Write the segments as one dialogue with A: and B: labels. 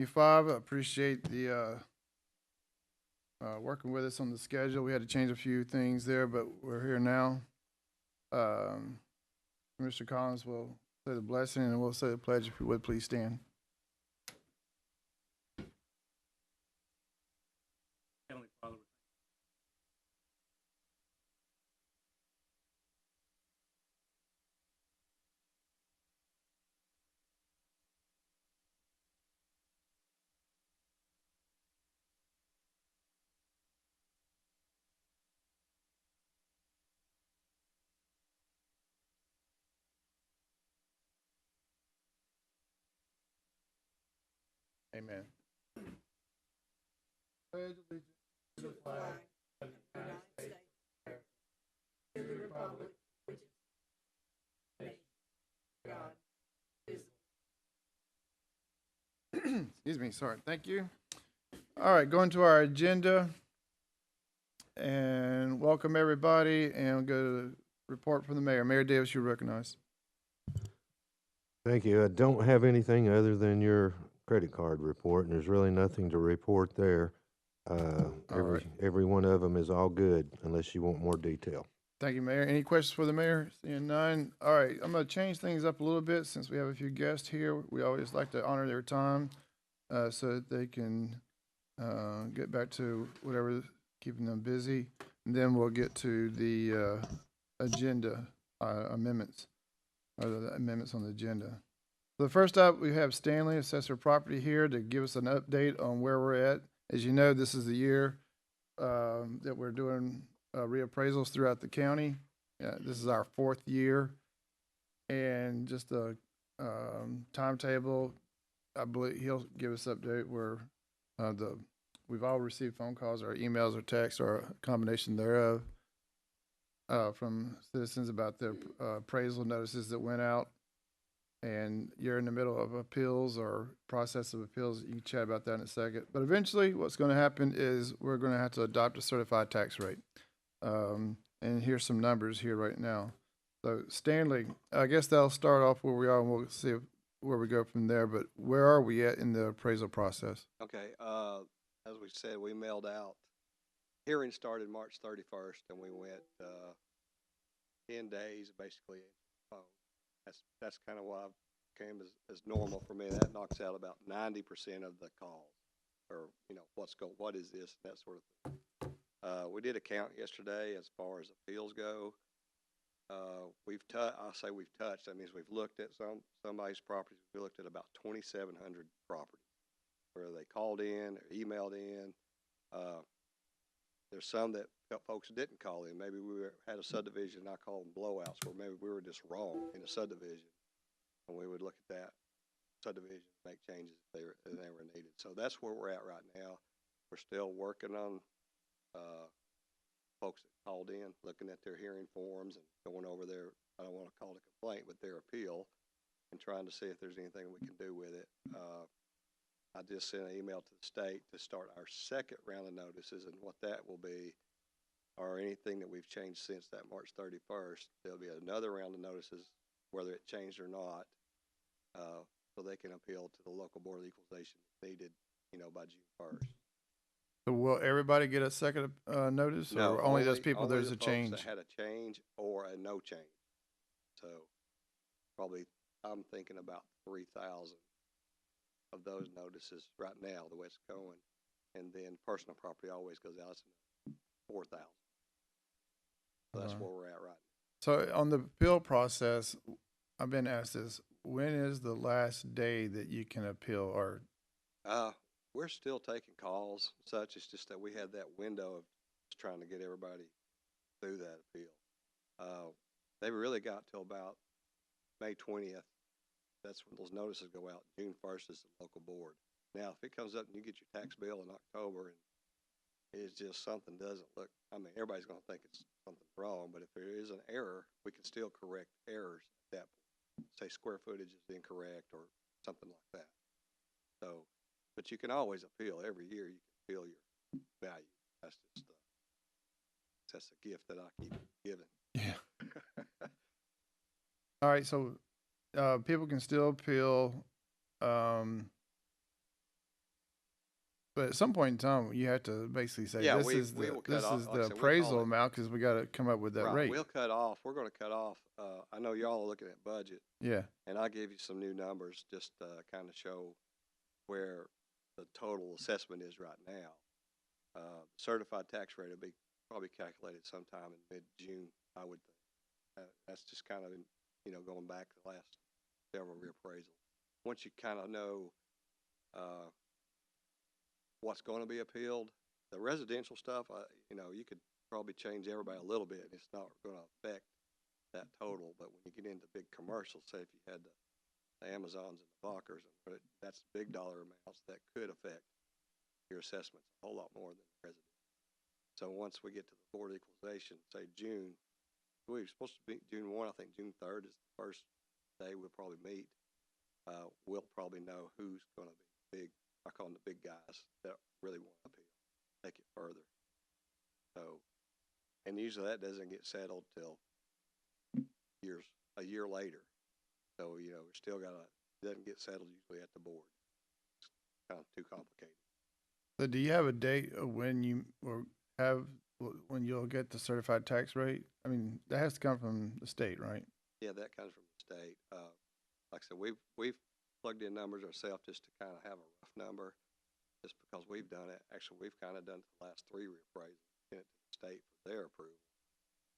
A: I appreciate the working with us on the schedule. We had to change a few things there, but we're here now. Um, Mr. Collins will say the blessing and we'll say the pledge if you would please stand. Heavenly Father, amen. Pledge allegiance to the flag of the United States and the republic which is God. Excuse me, sorry. Thank you. All right, going to our agenda and welcome everybody and we'll go to the report from the mayor. Mayor Davis, you're recognized.
B: Thank you. I don't have anything other than your credit card report, and there's really nothing to report there. Every one of them is all good, unless you want more detail.
A: Thank you, Mayor. Any questions for the mayor? Seeing none. All right, I'm going to change things up a little bit since we have a few guests here. We always like to honor their time so that they can get back to whatever keeping them busy. And then we'll get to the agenda amendments, or the amendments on the agenda. So the first up, we have Stanley, Assessor of Property, here to give us an update on where we're at. As you know, this is the year that we're doing reappraisals throughout the county. This is our fourth year. And just a timetable, I believe he'll give us update where we've all received phone calls or emails or texts or a combination thereof from citizens about the appraisal notices that went out. And you're in the middle of appeals or process of appeals. You can chat about that in a second. But eventually what's going to happen is we're going to have to adopt a certified tax rate. And here's some numbers here right now. So Stanley, I guess that'll start off where we are and we'll see where we go from there. But where are we at in the appraisal process?
C: Okay, as we said, we mailed out. Hearing started March 31st, and we went 10 days basically. That's kind of why I came as normal for me. That knocks out about 90% of the calls, or what is this, that sort of thing. We did a count yesterday as far as appeals go. I'll say we've touched. That means we've looked at somebody's properties. We looked at about 2,700 properties where they called in or emailed in. There's some that folks didn't call in. Maybe had a subdivision, I call them blowouts, where maybe we were just wrong in a subdivision, and we would look at that subdivision, make changes if they were needed. So that's where we're at right now. We're still working on folks that called in, looking at their hearing forms and going over their, I don't want to call it a complaint, but their appeal, and trying to see if there's anything we can do with it. I just sent an email to the state to start our second round of notices, and what that will be, or anything that we've changed since that March 31st, there'll be another round of notices, whether it changed or not, so they can appeal to the local board of equalization if needed, by June 1st.
A: So will everybody get a second notice,
C: No,
A: or only those people
C: only
A: there's
C: the
A: a
C: folks
A: change?
C: that had a change or a no change. So probably I'm thinking about 3,000 of those notices right now, the way it's going. And then personal property always goes out to 4,000. So that's where we're at right now.
A: So on the appeal process, I've been asked this, when is the last day that you can appeal? Or
C: we're still taking calls and such. It's just that we had that window of just trying to get everybody through that appeal. They really got till about May 20th. That's when those notices go out. June 1st is the local board. Now, if it comes up and you get your tax bill in October and it's just something doesn't look, everybody's going to think it's something wrong, but if there is an error, we can still correct errors at that point. Say square footage is incorrect or something like that. So, but you can always appeal. Every year you can appeal your value. That's a gift that I keep giving.
A: yeah. All right, so people can still appeal. But at some point in time, you have to basically say,
C: Yeah,
A: this
C: we
A: is
C: will cut
A: this
C: off,
A: is
C: like I
A: the
C: said, we call
A: appraisal
C: it.
A: amount, because we gotta come up with that
C: Right,
A: rate.
C: we're gonna cut off, I know y'all are looking at budget,
A: Yeah,
C: and I'll give you some new numbers just to kind of show where the total assessment is right now. Certified tax rate will be probably calculated sometime in mid-June, I would think. That's just kind of, going back the last several reappraisals. Once you kind of know, what's going to be appealed, the residential stuff, you could probably change everybody a little bit, and it's not going to affect that total. But when you get into big commercials, say if you had the Amazons and the Bockers, that's big dollar amounts that could affect your assessments a whole lot more than residential. So once we get to the board equalization, say June, we're supposed to be June 1, I think June 3rd is the first day we'll probably meet. We'll probably know who's going to be big, I call them the big guys that really want to appeal, take it further. So, and usually that doesn't get settled till a year later. So, we're still it doesn't get settled usually at the board. It's kind of too complicated.
A: so do you have a date of when when you'll get the certified tax rate? I mean, that has to come from the state, right?
C: Yeah, that comes from the state. Like I said, we've plugged in numbers ourselves just to kind of have a rough number, just because we've done it. Actually, we've kind of done the last 3 reappraisals, sent it to the state for their approval.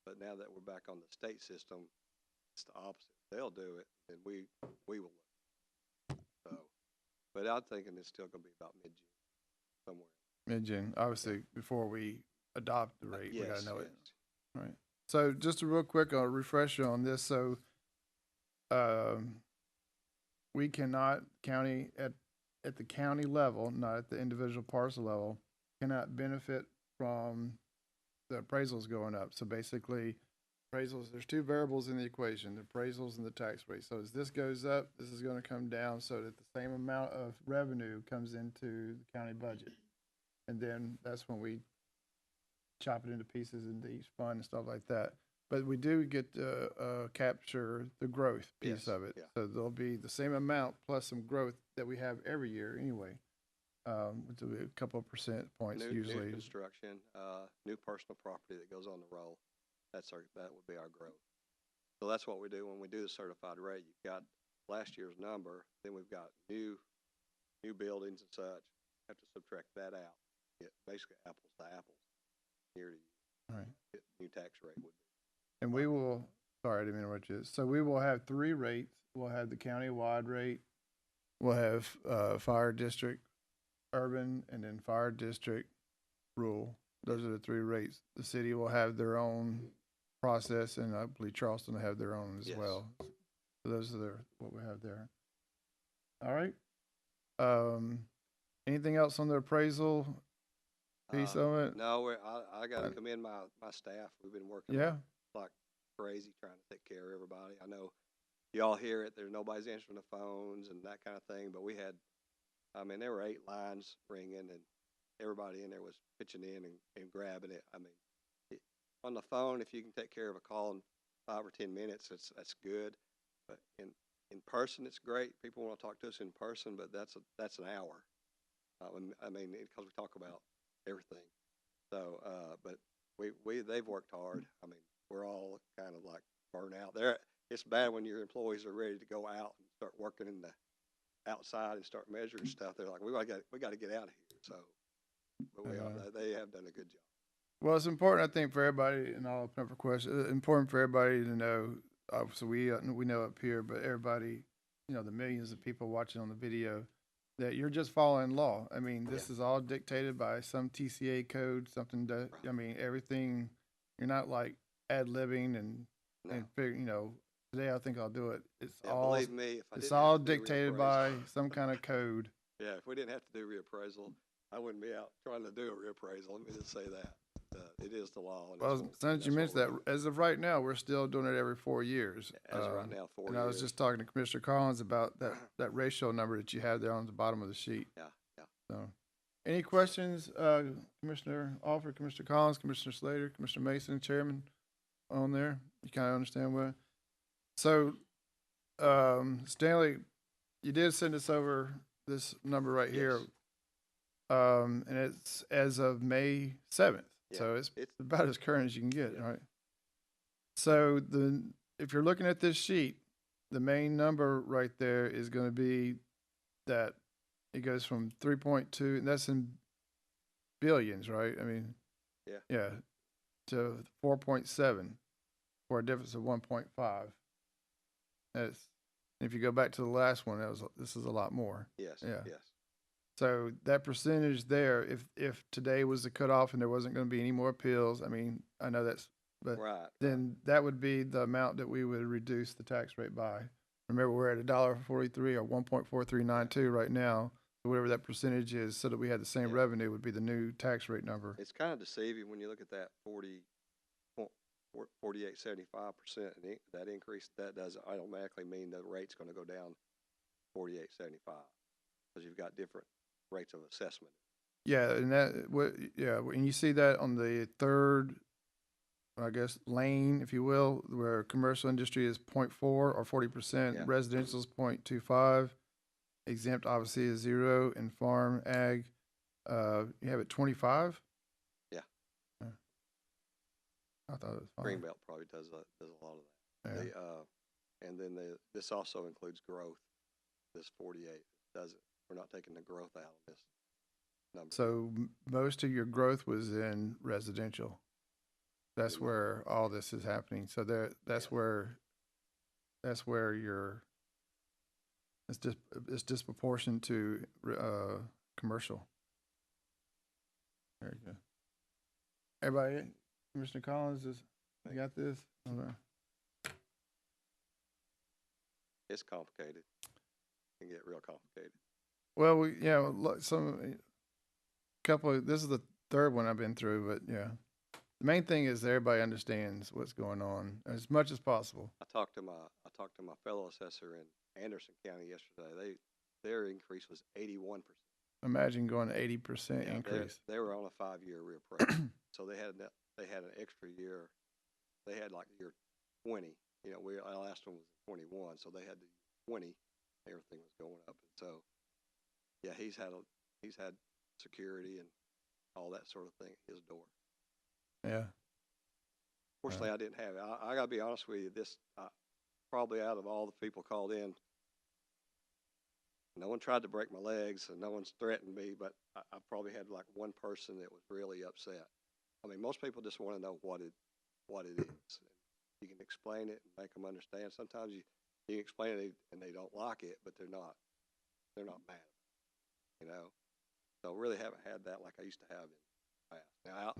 C: But now that we're back on the state system, it's the opposite. They'll do it, and we will look. So, but I'm thinking it's still going to be about mid-June, somewhere.
A: Mid-June, obviously, before we adopt the rate, we gotta know it.
C: Yes.
A: Right. So just a real quick refresher on this. So, we cannot at the county level, not at the individual parcel level, cannot benefit from the appraisals going up. So basically, appraisals, there's 2 variables in the equation, the appraisals and the tax rate. So as this goes up, this is going to come down so that the same amount of revenue comes into the county budget. And then that's when we chop it into pieces into each fund and stuff like that. But we do get to capture the growth piece
C: Yes,
A: of it.
C: yeah.
A: So there'll be the same amount plus some growth that we have every year anyway. Which will be a couple of percent points
C: New
A: usually.
C: construction, new personal property that goes on the roll. That would be our growth. So that's what we do when we do the certified rate. You've got last year's number, then we've got new buildings and such. Have to subtract that out. Get basically apples to apples, year to year.
A: All right.
C: Get new tax rate would be.
A: And we will, sorry, I didn't mean to interrupt you. So we will have 3 rates. We'll have the county-wide rate. We'll have fire district, urban, and then fire district, rural. Those are the 3 rates. The city will have their own process, and I believe Charleston will have their own as
C: Yes.
A: well. So those are what we have there. All right. Anything else on the appraisal piece of it?
C: No, I got to commend my staff. We've been working
A: Yeah.
C: like crazy trying to take care of everybody. I know y'all hear it. There's nobody's answering the phones and that kind of thing. But there were 8 lines ringing, and everybody in there was pitching in and grabbing it. On the phone, if you can take care of a call in 5 or 10 minutes, that's good. But in person, it's great. People want to talk to us in person, but that's an hour. Because we talk about everything. So, but they've worked hard. We're all kind of like burnt out. It's bad when your employees are ready to go out and start working in the outside and start measuring stuff. They're like, we got to get out of here. So, but they have done a good job.
A: Well, it's important, I think, for everybody, and I'll open up for questions. Important for everybody to know. Obviously, we know up here, but everybody, the millions of people watching on the video, that you're just following law. This is all dictated by some TCA code, something that, everything, you're not like ad-libbing and figure, today I think I'll do it. It's all,
C: believe me, if I
A: it's
C: didn't
A: all
C: have to do
A: dictated
C: reappraisal-
A: by some kind of code.
C: Yeah, if we didn't have to do reappraisal, I wouldn't be out trying to do a reappraisal. Let me just say that. It is the law. And
A: Well, since you mentioned that, as of right now, we're still doing it every 4 years.
C: As of right now, 4
A: And
C: years.
A: I was just talking to Commissioner Collins about that ratio number that you have there on the bottom of the sheet.
C: Yeah.
A: So, any questions, Commissioner Alford, Commissioner Collins, Commissioner Slater, Commissioner Mason, Chairman, on there? You kind of understand what? So, Stanley, you did send us over this number right here.
C: Yes.
A: And it's as of May 7th.
C: Yeah,
A: So it's
C: it's
A: about as current as you can get,
C: Yeah.
A: right? So if you're looking at this sheet, the main number right there is going to be that it goes from 3.2, and that's in billions, right? I mean,
C: Yeah.
A: yeah, to 4.7 for a difference of 1.5. That's, if you go back to the last one, this is a lot more.
C: yes,
A: Yeah.
C: yes.
A: So that percentage there, if today was the cutoff and there wasn't going to be any more appeals, I mean, I know that's, but
C: Right.
A: then that would be the amount that we would reduce the tax rate by. Remember, we're at $1.43 or 1.4392 right now. So whatever that percentage is, so that we had the same
C: Yeah.
A: revenue, would be the new tax rate number.
C: It's kind of deceiving when you look at that 48.75%, and that increase, that doesn't automatically mean the rate's gonna go down 48.75, because you've got different rates of assessment.
A: Yeah, and and you see that on the third, I guess, lane, if you will, where commercial industry is 0.4 or 40%,
C: Yeah.
A: residential is 0.25, exempt obviously is 0, and farm, ag, you have it 25?
C: Yeah.
A: I thought it was fine.
C: Greenbelt probably does a lot of that.
A: Yeah.
C: And then this also includes growth, this 48, doesn't, we're not taking the growth out of this number.
A: So most of your growth was in residential. That's
C: Pretty much.
A: where all this is happening. So that's
C: Yeah.
A: where it's disproportionate to commercial. Very good. Everybody, Commissioner Collins, you got this? Okay.
C: It's complicated. It can get real complicated.
A: Well, this is the third one I've been through, but yeah. The main thing is that everybody understands what's going on as much as possible.
C: I talked to my fellow assessor in Anderson County yesterday. Their increase was 81%.
A: Imagine going 80%
C: Yeah,
A: increase.
C: they were on a 5-year reappraisal, so they had an extra year. They had like year 20. Our last one was 21, so they had the 20. Everything was going up, and so yeah, he's had security and all that sort of thing at his door.
A: Yeah.
C: Fortunately, I didn't have it. I gotta be honest with you. This probably out of all the people called in, no one tried to break my legs and no one's threatened me, but I probably had like one person that was really upset. I mean, most people just want to know what it is. You can explain it and make them understand. Sometimes you can explain it and they don't like it, but they're not mad, you know. So really haven't had that like I used to have in the past. Now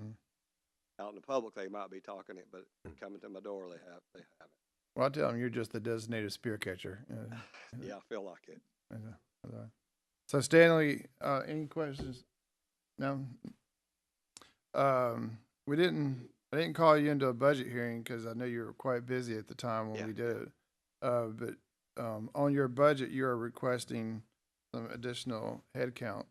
C: out in the public they might be talking it, but coming to my door they haven't.
A: Well, I tell them you're just the designated spear catcher.
C: Yeah, I feel like it.
A: So Stanley, any questions? No. I didn't call you into a budget hearing because I know you were quite busy at the time when we did it. But on your budget, you are requesting some additional headcount.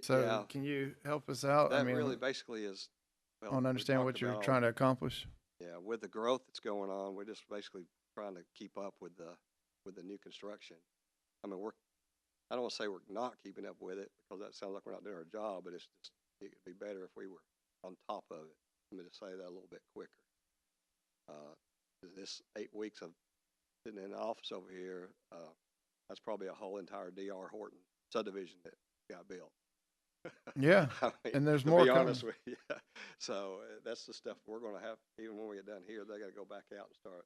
A: So
C: Yeah,
A: can you help us out?
C: that really basically is.
A: I
C: Well,
A: want to
C: we
A: understand what
C: talked
A: you're
C: about
A: trying to accomplish.
C: Yeah, with the growth that's going on, we're just basically trying to keep up with the new construction. I mean, I don't want to say we're not keeping up with it because that sounds like we're not doing our job, but it's just, it'd be better if we were on top of it. Let me just say that a little bit quicker. This 8 weeks of sitting in the office over here, that's probably a whole entire D.R. Horton subdivision that got built.
A: Yeah,
C: I mean,
A: and there's
C: to
A: more
C: be
A: coming.
C: honest with you. So that's the stuff we're going to have. Even when we get done here, they got to go back out and start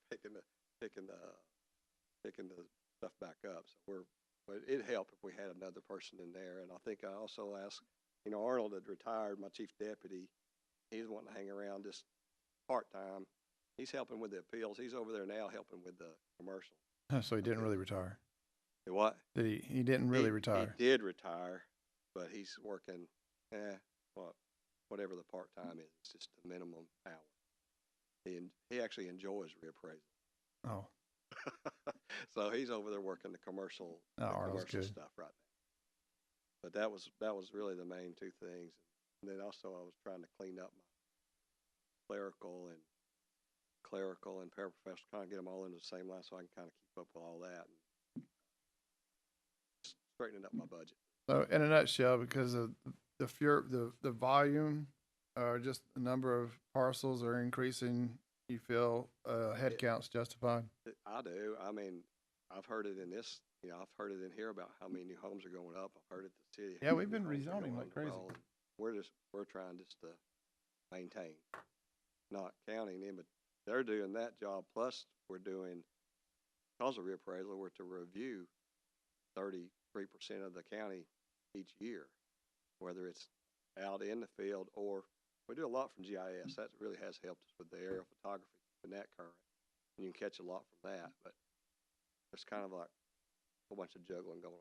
C: picking the stuff back up. So but it'd help if we had another person in there. And I think I also asked, Arnold had retired, my chief deputy. He's wanting to hang around just part time. He's helping with the appeals. He's over there now helping with the commercial.
A: So he didn't really retire.
C: What?
A: Did he? He didn't really retire.
C: He did retire, but he's working. Whatever the part time is, it's just a minimum hour. He actually enjoys reappraisal.
A: Oh.
C: So he's over there working the commercial stuff right now. But that was really the main two things. And then also I was trying to clean up my clerical and paraprofessional, kind of get them all into the same line so I can kind of keep up with all that and straightening up my budget.
A: So in a nutshell, because of the volume, or just the number of parcels are increasing, you feel head count's justified?
C: I do. I mean, I've heard it in this, I've heard it in here about how many new homes are going up. I've heard it the city.
A: Yeah,
C: how
A: we've
C: many
A: been
C: homes are
A: rezoning
C: going
A: like crazy.
C: well, we're trying just to maintain, not counting in, but they're doing that job. Plus we're doing, because of reappraisal, we're to review 33% of the county each year, whether it's out in the field or we do a lot from GIS. That really has helped us with the aerial photography and that current. And you can catch a lot from that, but it's kind of like a whole bunch of juggling going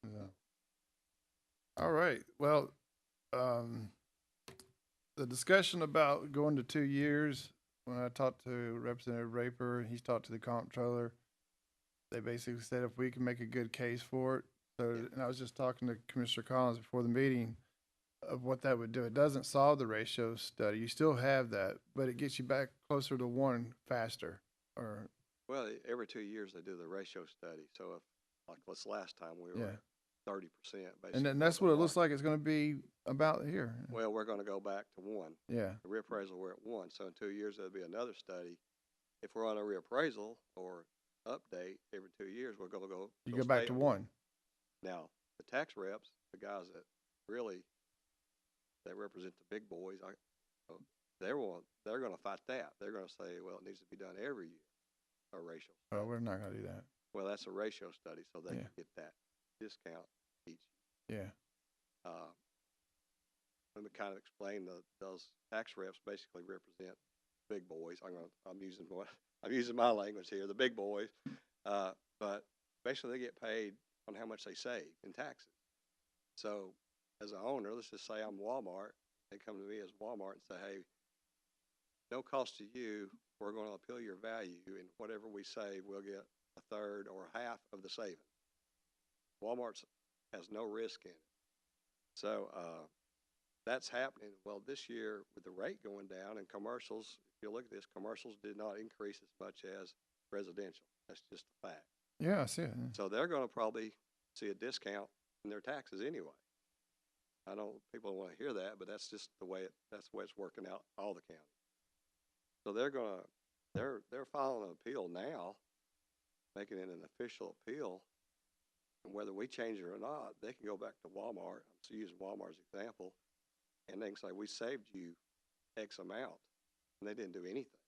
C: on.
A: Yeah. All right. Well, the discussion about going to 2 years, when I talked to Representative Raper, he's talked to the comptroller, they basically said if we can make a good case for it. So, and I was just talking to Commissioner Collins before the meeting of what that would do. It doesn't solve the ratio study. You still have that, but it gets you back closer to 1 faster. Or
C: Well, every 2 years they do the ratio study. So if, like this last time, we were
A: yeah,
C: at 30% basically.
A: and then that's what it looks like it's going to be about here.
C: Well, we're going to go back to 1.
A: Yeah,
C: The reappraisal, we're at 1. So in 2 years, there'll be another study. If we're on a reappraisal or update every 2 years, we're going to go.
A: you
C: we'll
A: go back
C: stay
A: to
C: at
A: 1.
C: Now, the tax reps, the guys that really, they represent the big boys, they're going to fight that. They're going to say, well, it needs to be done every year, a ratio.
A: Oh, we're not going to do that.
C: Well, that's a ratio study, so they
A: Yeah.
C: can get that discount each.
A: Yeah.
C: Let me kind of explain those tax reps basically represent big boys. I'm using my language here, the big boys. But basically they get paid on how much they save in taxes. So as an owner, let's just say I'm Walmart. They come to me as Walmart and say, hey, no cost to you. We're going to appeal your value, and whatever we save, we'll get a third or half of the savings. Walmart has no risk in it. So that's happening. Well, this year with the rate going down and commercials, if you look at this, commercials did not increase as much as residential. That's just a fact.
A: Yeah, I see it.
C: So they're going to probably see a discount in their taxes anyway. I know people don't want to hear that, but that's just the way it's working out all the counties. So they're filing an appeal now, making it an official appeal. And whether we change it or not, they can go back to Walmart. I'm just using Walmart as an example, and they can say, we saved you X amount, and they didn't do anything.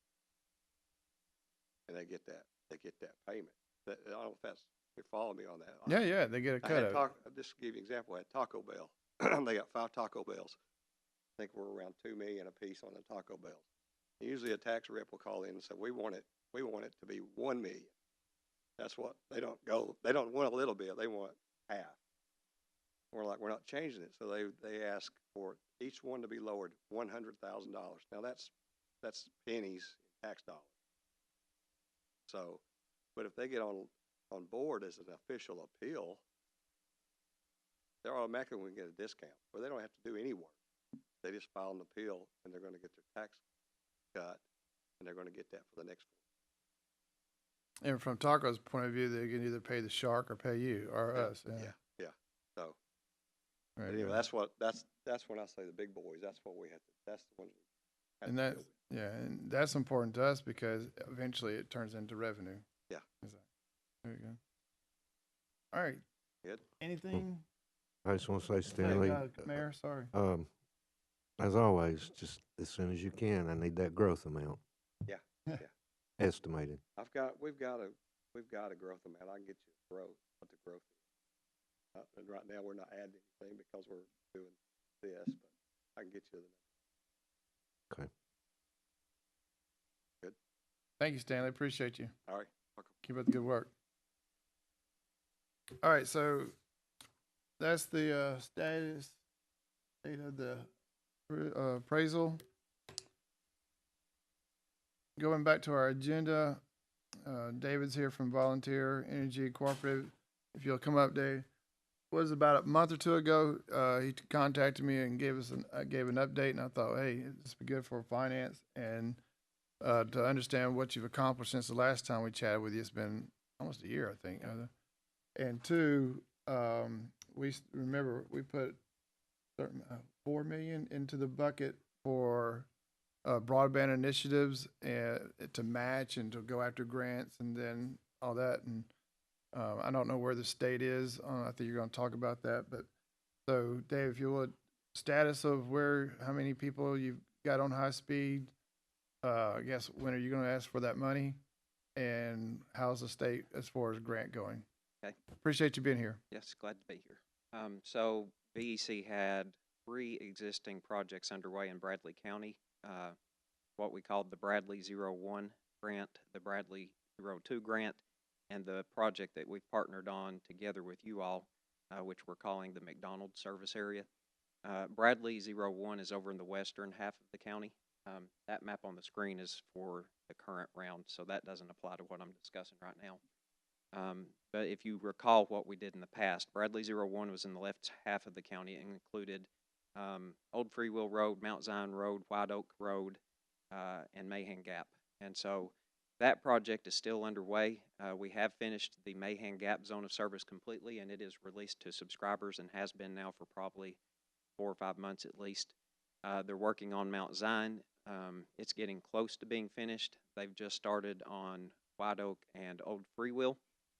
C: And they get that payment. I don't know if that's, you follow me on that.
A: Yeah, they get a cut of it.
C: I'll just give you an example. I had Taco Bell. They got 5 Taco Bells. I think we're around $2 million a piece on the Taco Bells. Usually a tax rep will call in and say, we want it to be $1 million. That's what they don't want a little bit, they want half. We're like, we're not changing it. So they ask for each one to be lowered $100,000. Now that's pennies in tax dollars. So, but if they get on board as an official appeal, they're automatically going to get a discount, where they don't have to do any work. They just file an appeal, and they're going to get their tax cut, and they're going to get that for the next one.
A: And from Taco's point of view, they can either pay the shark or pay you or us.
C: Yeah. So
A: Right.
C: anyway, that's when I say the big boys. That's what we have to. That's the ones we have
A: And
C: to
A: that's,
C: deal with.
A: yeah, and that's important to us because eventually it turns into revenue.
C: Yeah.
A: Exactly. There you go. All right.
C: Good.
A: Anything?
B: I just want to say, Stanley,
A: Mayor, sorry.
B: as always, just as soon as you can, I need that growth amount.
C: Yeah.
B: Estimated.
C: We've got a growth amount. I can get you a growth, what the growth is. And right now we're not adding anything because we're doing this, but I can get you the
B: Okay.
C: Good.
A: Thank you, Stanley. Appreciate you.
C: All right. Welcome.
A: Keep up the good work. All right, so that's the state of the appraisal. Going back to our agenda, David's here from Volunteer Energy Cooperative. If you'll come up, Dave. Was about a month or two ago, he contacted me and gave an update, and I thought, hey, this would be good for finance and to understand what you've accomplished since the last time we chatted with you. It's been almost a year, I think. And two, remember, we put certain, 4 million into the bucket for broadband initiatives and to match and to go after grants and then all that. And I don't know where the state is. I think you're going to talk about that. But so, Dave, if you would, status of how many people you've got on high speed. I guess when are you going to ask for that money? And how's the state as far as grant going?
D: Okay.
A: Appreciate you being here.
D: Yes, glad to be here. So VEC had 3 existing projects underway in Bradley County, what we called the Bradley 01 grant, the Bradley 02 grant, and the project that we've partnered on together with you all, which we're calling the McDonald service area. Bradley 01 is over in the western half of the county. That map on the screen is for the current round, so that doesn't apply to what I'm discussing right now. But if you recall what we did in the past, Bradley 01 was in the left half of the county and included Old Freewheel Road, Mount Zion Road, White Oak Road, and Mahan Gap. And so that project is still underway. We have finished the Mahan Gap zone of service completely, and it is released to subscribers and has been now for probably 4 or 5 months at least. They're working on Mount Zion. It's getting close to being finished. They've just started on White Oak and Old Freewheel.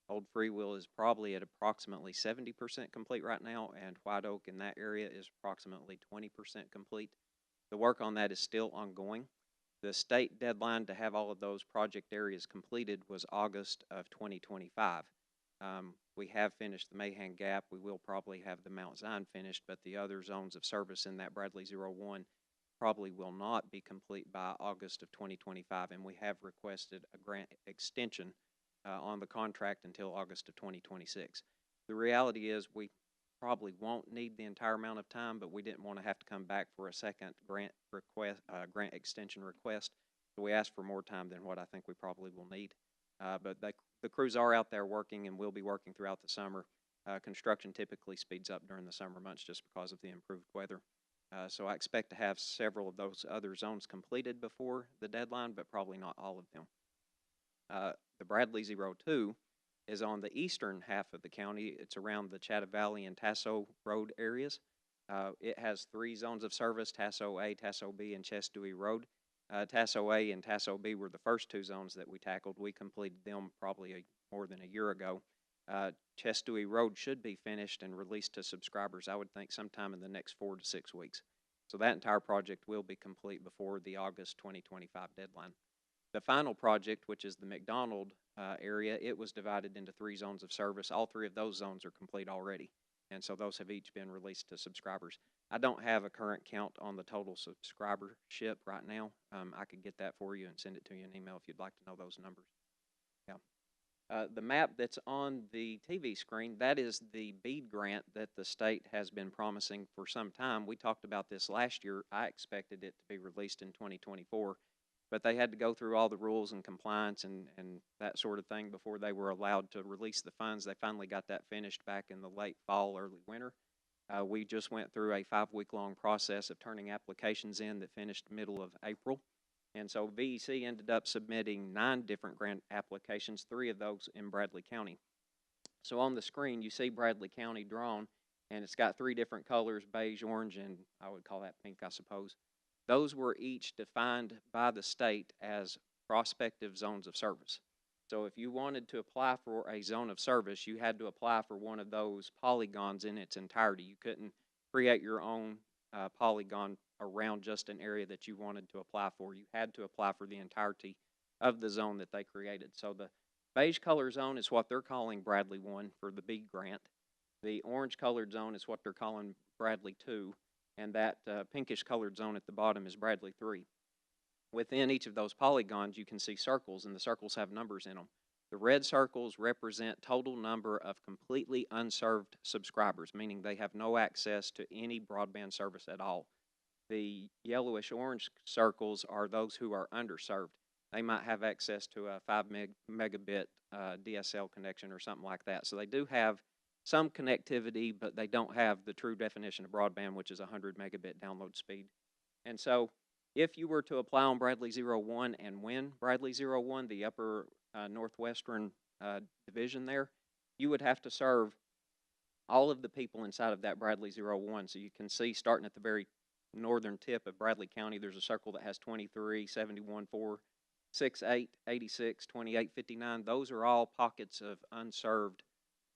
D: Old Freewheel is probably at approximately 70% complete right now, and White Oak in that area is approximately 20% complete. The work on that is still ongoing. The state deadline to have all of those project areas completed was August of 2025. We have finished the Mahan Gap. We will probably have the Mount Zion finished, but the other zones of service in that Bradley 01 probably will not be complete by August of 2025, and we have requested a grant extension on the contract until August of 2026. The reality is we probably won't need the entire amount of time, but we didn't want to have to come back for a second grant extension request, so we asked for more time than what I think we probably will need. But the crews are out there working and will be working throughout the summer. Construction typically speeds up during the summer months just because of the improved weather. So I expect to have several of those other zones completed before the deadline, but probably not all of them. The Bradley 02 is on the eastern half of the county. It's around the Chatham Valley and Tasso Road areas. It has 3 zones of service, Tasso A, Tasso B, and Chestewee Road. Tasso A and Tasso B were the first 2 zones that we tackled. We completed them probably more than a year ago. Chestewee Road should be finished and released to subscribers, I would think, sometime in the next 4 to 6 weeks. So that entire project will be complete before the August 2025 deadline. The final project, which is the McDonald area, it was divided into 3 zones of service. All 3 of those zones are complete already, and so those have each been released to subscribers. I don't have a current count on the total subscribership right now. I could get that for you and send it to you in email if you'd like to know those numbers. Yeah. The map that's on the TV screen, that is the BEAD grant that the state has been promising for some time. We talked about this last year. I expected it to be released in 2024, but they had to go through all the rules and compliance and that sort of thing before they were allowed to release the funds. They finally got that finished back in the late fall, early winter. We just went through a 5-week-long process of turning applications in that finished middle of April. And so VEC ended up submitting 9 different grant applications, 3 of those in Bradley County. So on the screen, you see Bradley County drawn, and it's got 3 different colors, beige, orange, and I would call that pink, I suppose. Those were each defined by the state as prospective zones of service. So if you wanted to apply for a zone of service, you had to apply for one of those polygons in its entirety. You couldn't create your own polygon around just an area that you wanted to apply for. You had to apply for the entirety of the zone that they created. So the beige color zone is what they're calling Bradley 1 for the BEAD grant. The orange colored zone is what they're calling Bradley 2, and that pinkish colored zone at the bottom is Bradley 3. Within each of those polygons, you can see circles, and the circles have numbers in them. The red circles represent total number of completely unserved subscribers, meaning they have no access to any broadband service at all. The yellowish-orange circles are those who are underserved. They might have access to a 5 megabit DSL connection or something like that. So they do have some connectivity, but they don't have the true definition of broadband, which is 100 megabit download speed. And so if you were to apply on Bradley 01 and win Bradley 01, the upper northwestern division there, you would have to serve all of the people inside of that Bradley 01. So you can see starting at the very northern tip of Bradley County, there's a circle that has 23, 71, 4, 6, 8, 86, 28, 59. Those are all pockets of unserved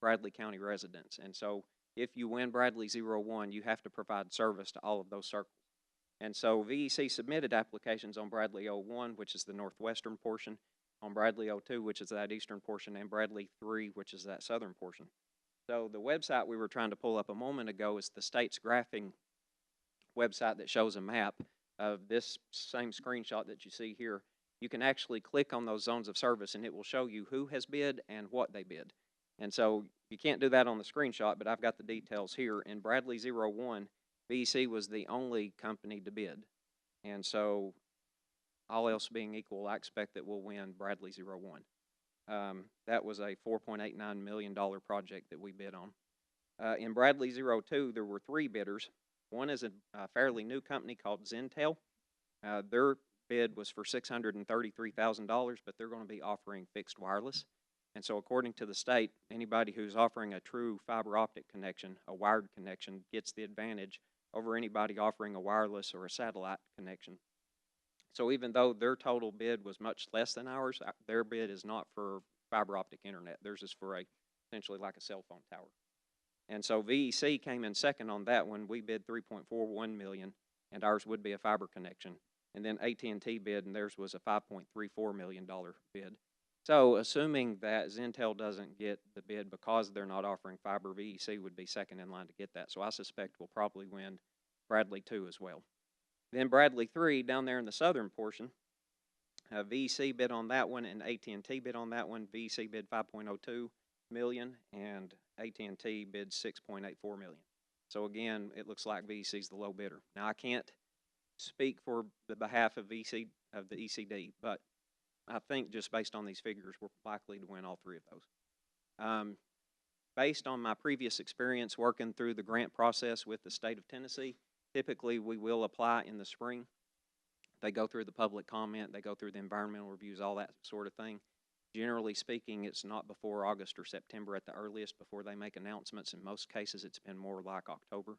D: Bradley County residents. And so if you win Bradley 01, you have to provide service to all of those circles. And so VEC submitted applications on Bradley 01, which is the northwestern portion, on Bradley 02, which is that eastern portion, and Bradley 3, which is that southern portion. So the website we were trying to pull up a moment ago is the state's graphing website that shows a map of this same screenshot that you see here. You can actually click on those zones of service and it will show you who has bid and what they bid. And so you can't do that on the screenshot, but I've got the details here. In Bradley 01, VEC was the only company to bid. And so all else being equal, I expect that we'll win Bradley 01. That was a $4.89 million project that we bid on. In Bradley 02, there were 3 bidders. One is a fairly new company called Zentel. Their bid was for $633,000, but they're going to be offering fixed wireless. And so according to the state, anybody who's offering a true fiber optic connection, a wired connection, gets the advantage over anybody offering a wireless or a satellite connection. So even though their total bid was much less than ours, their bid is not for fiber optic internet. Theirs is for essentially like a cell phone tower. And so VEC came in second on that one. We bid $3.41 million, and ours would be a fiber connection. And then AT&T bid, and theirs was a $5.34 million bid. So assuming that Zentel doesn't get the bid because they're not offering fiber, VEC would be second in line to get that. So I suspect we'll probably win Bradley 2 as well. Then Bradley 3 down there in the southern portion, VEC bid on that one and AT&T bid on that one. VEC bid $5.02 million and AT&T bid $6.84 million. So again, it looks like VEC's the low bidder. Now I can't speak for the behalf of VEC of the ECD, but I think just based on these figures, we're likely to win all 3 of those. Based on my previous experience working through the grant process with the state of Tennessee, typically we will apply in the spring. They go through the public comment, they go through the environmental reviews, all that sort of thing. Generally speaking, it's not before August or September at the earliest before they make announcements. In most cases, it's been more like October.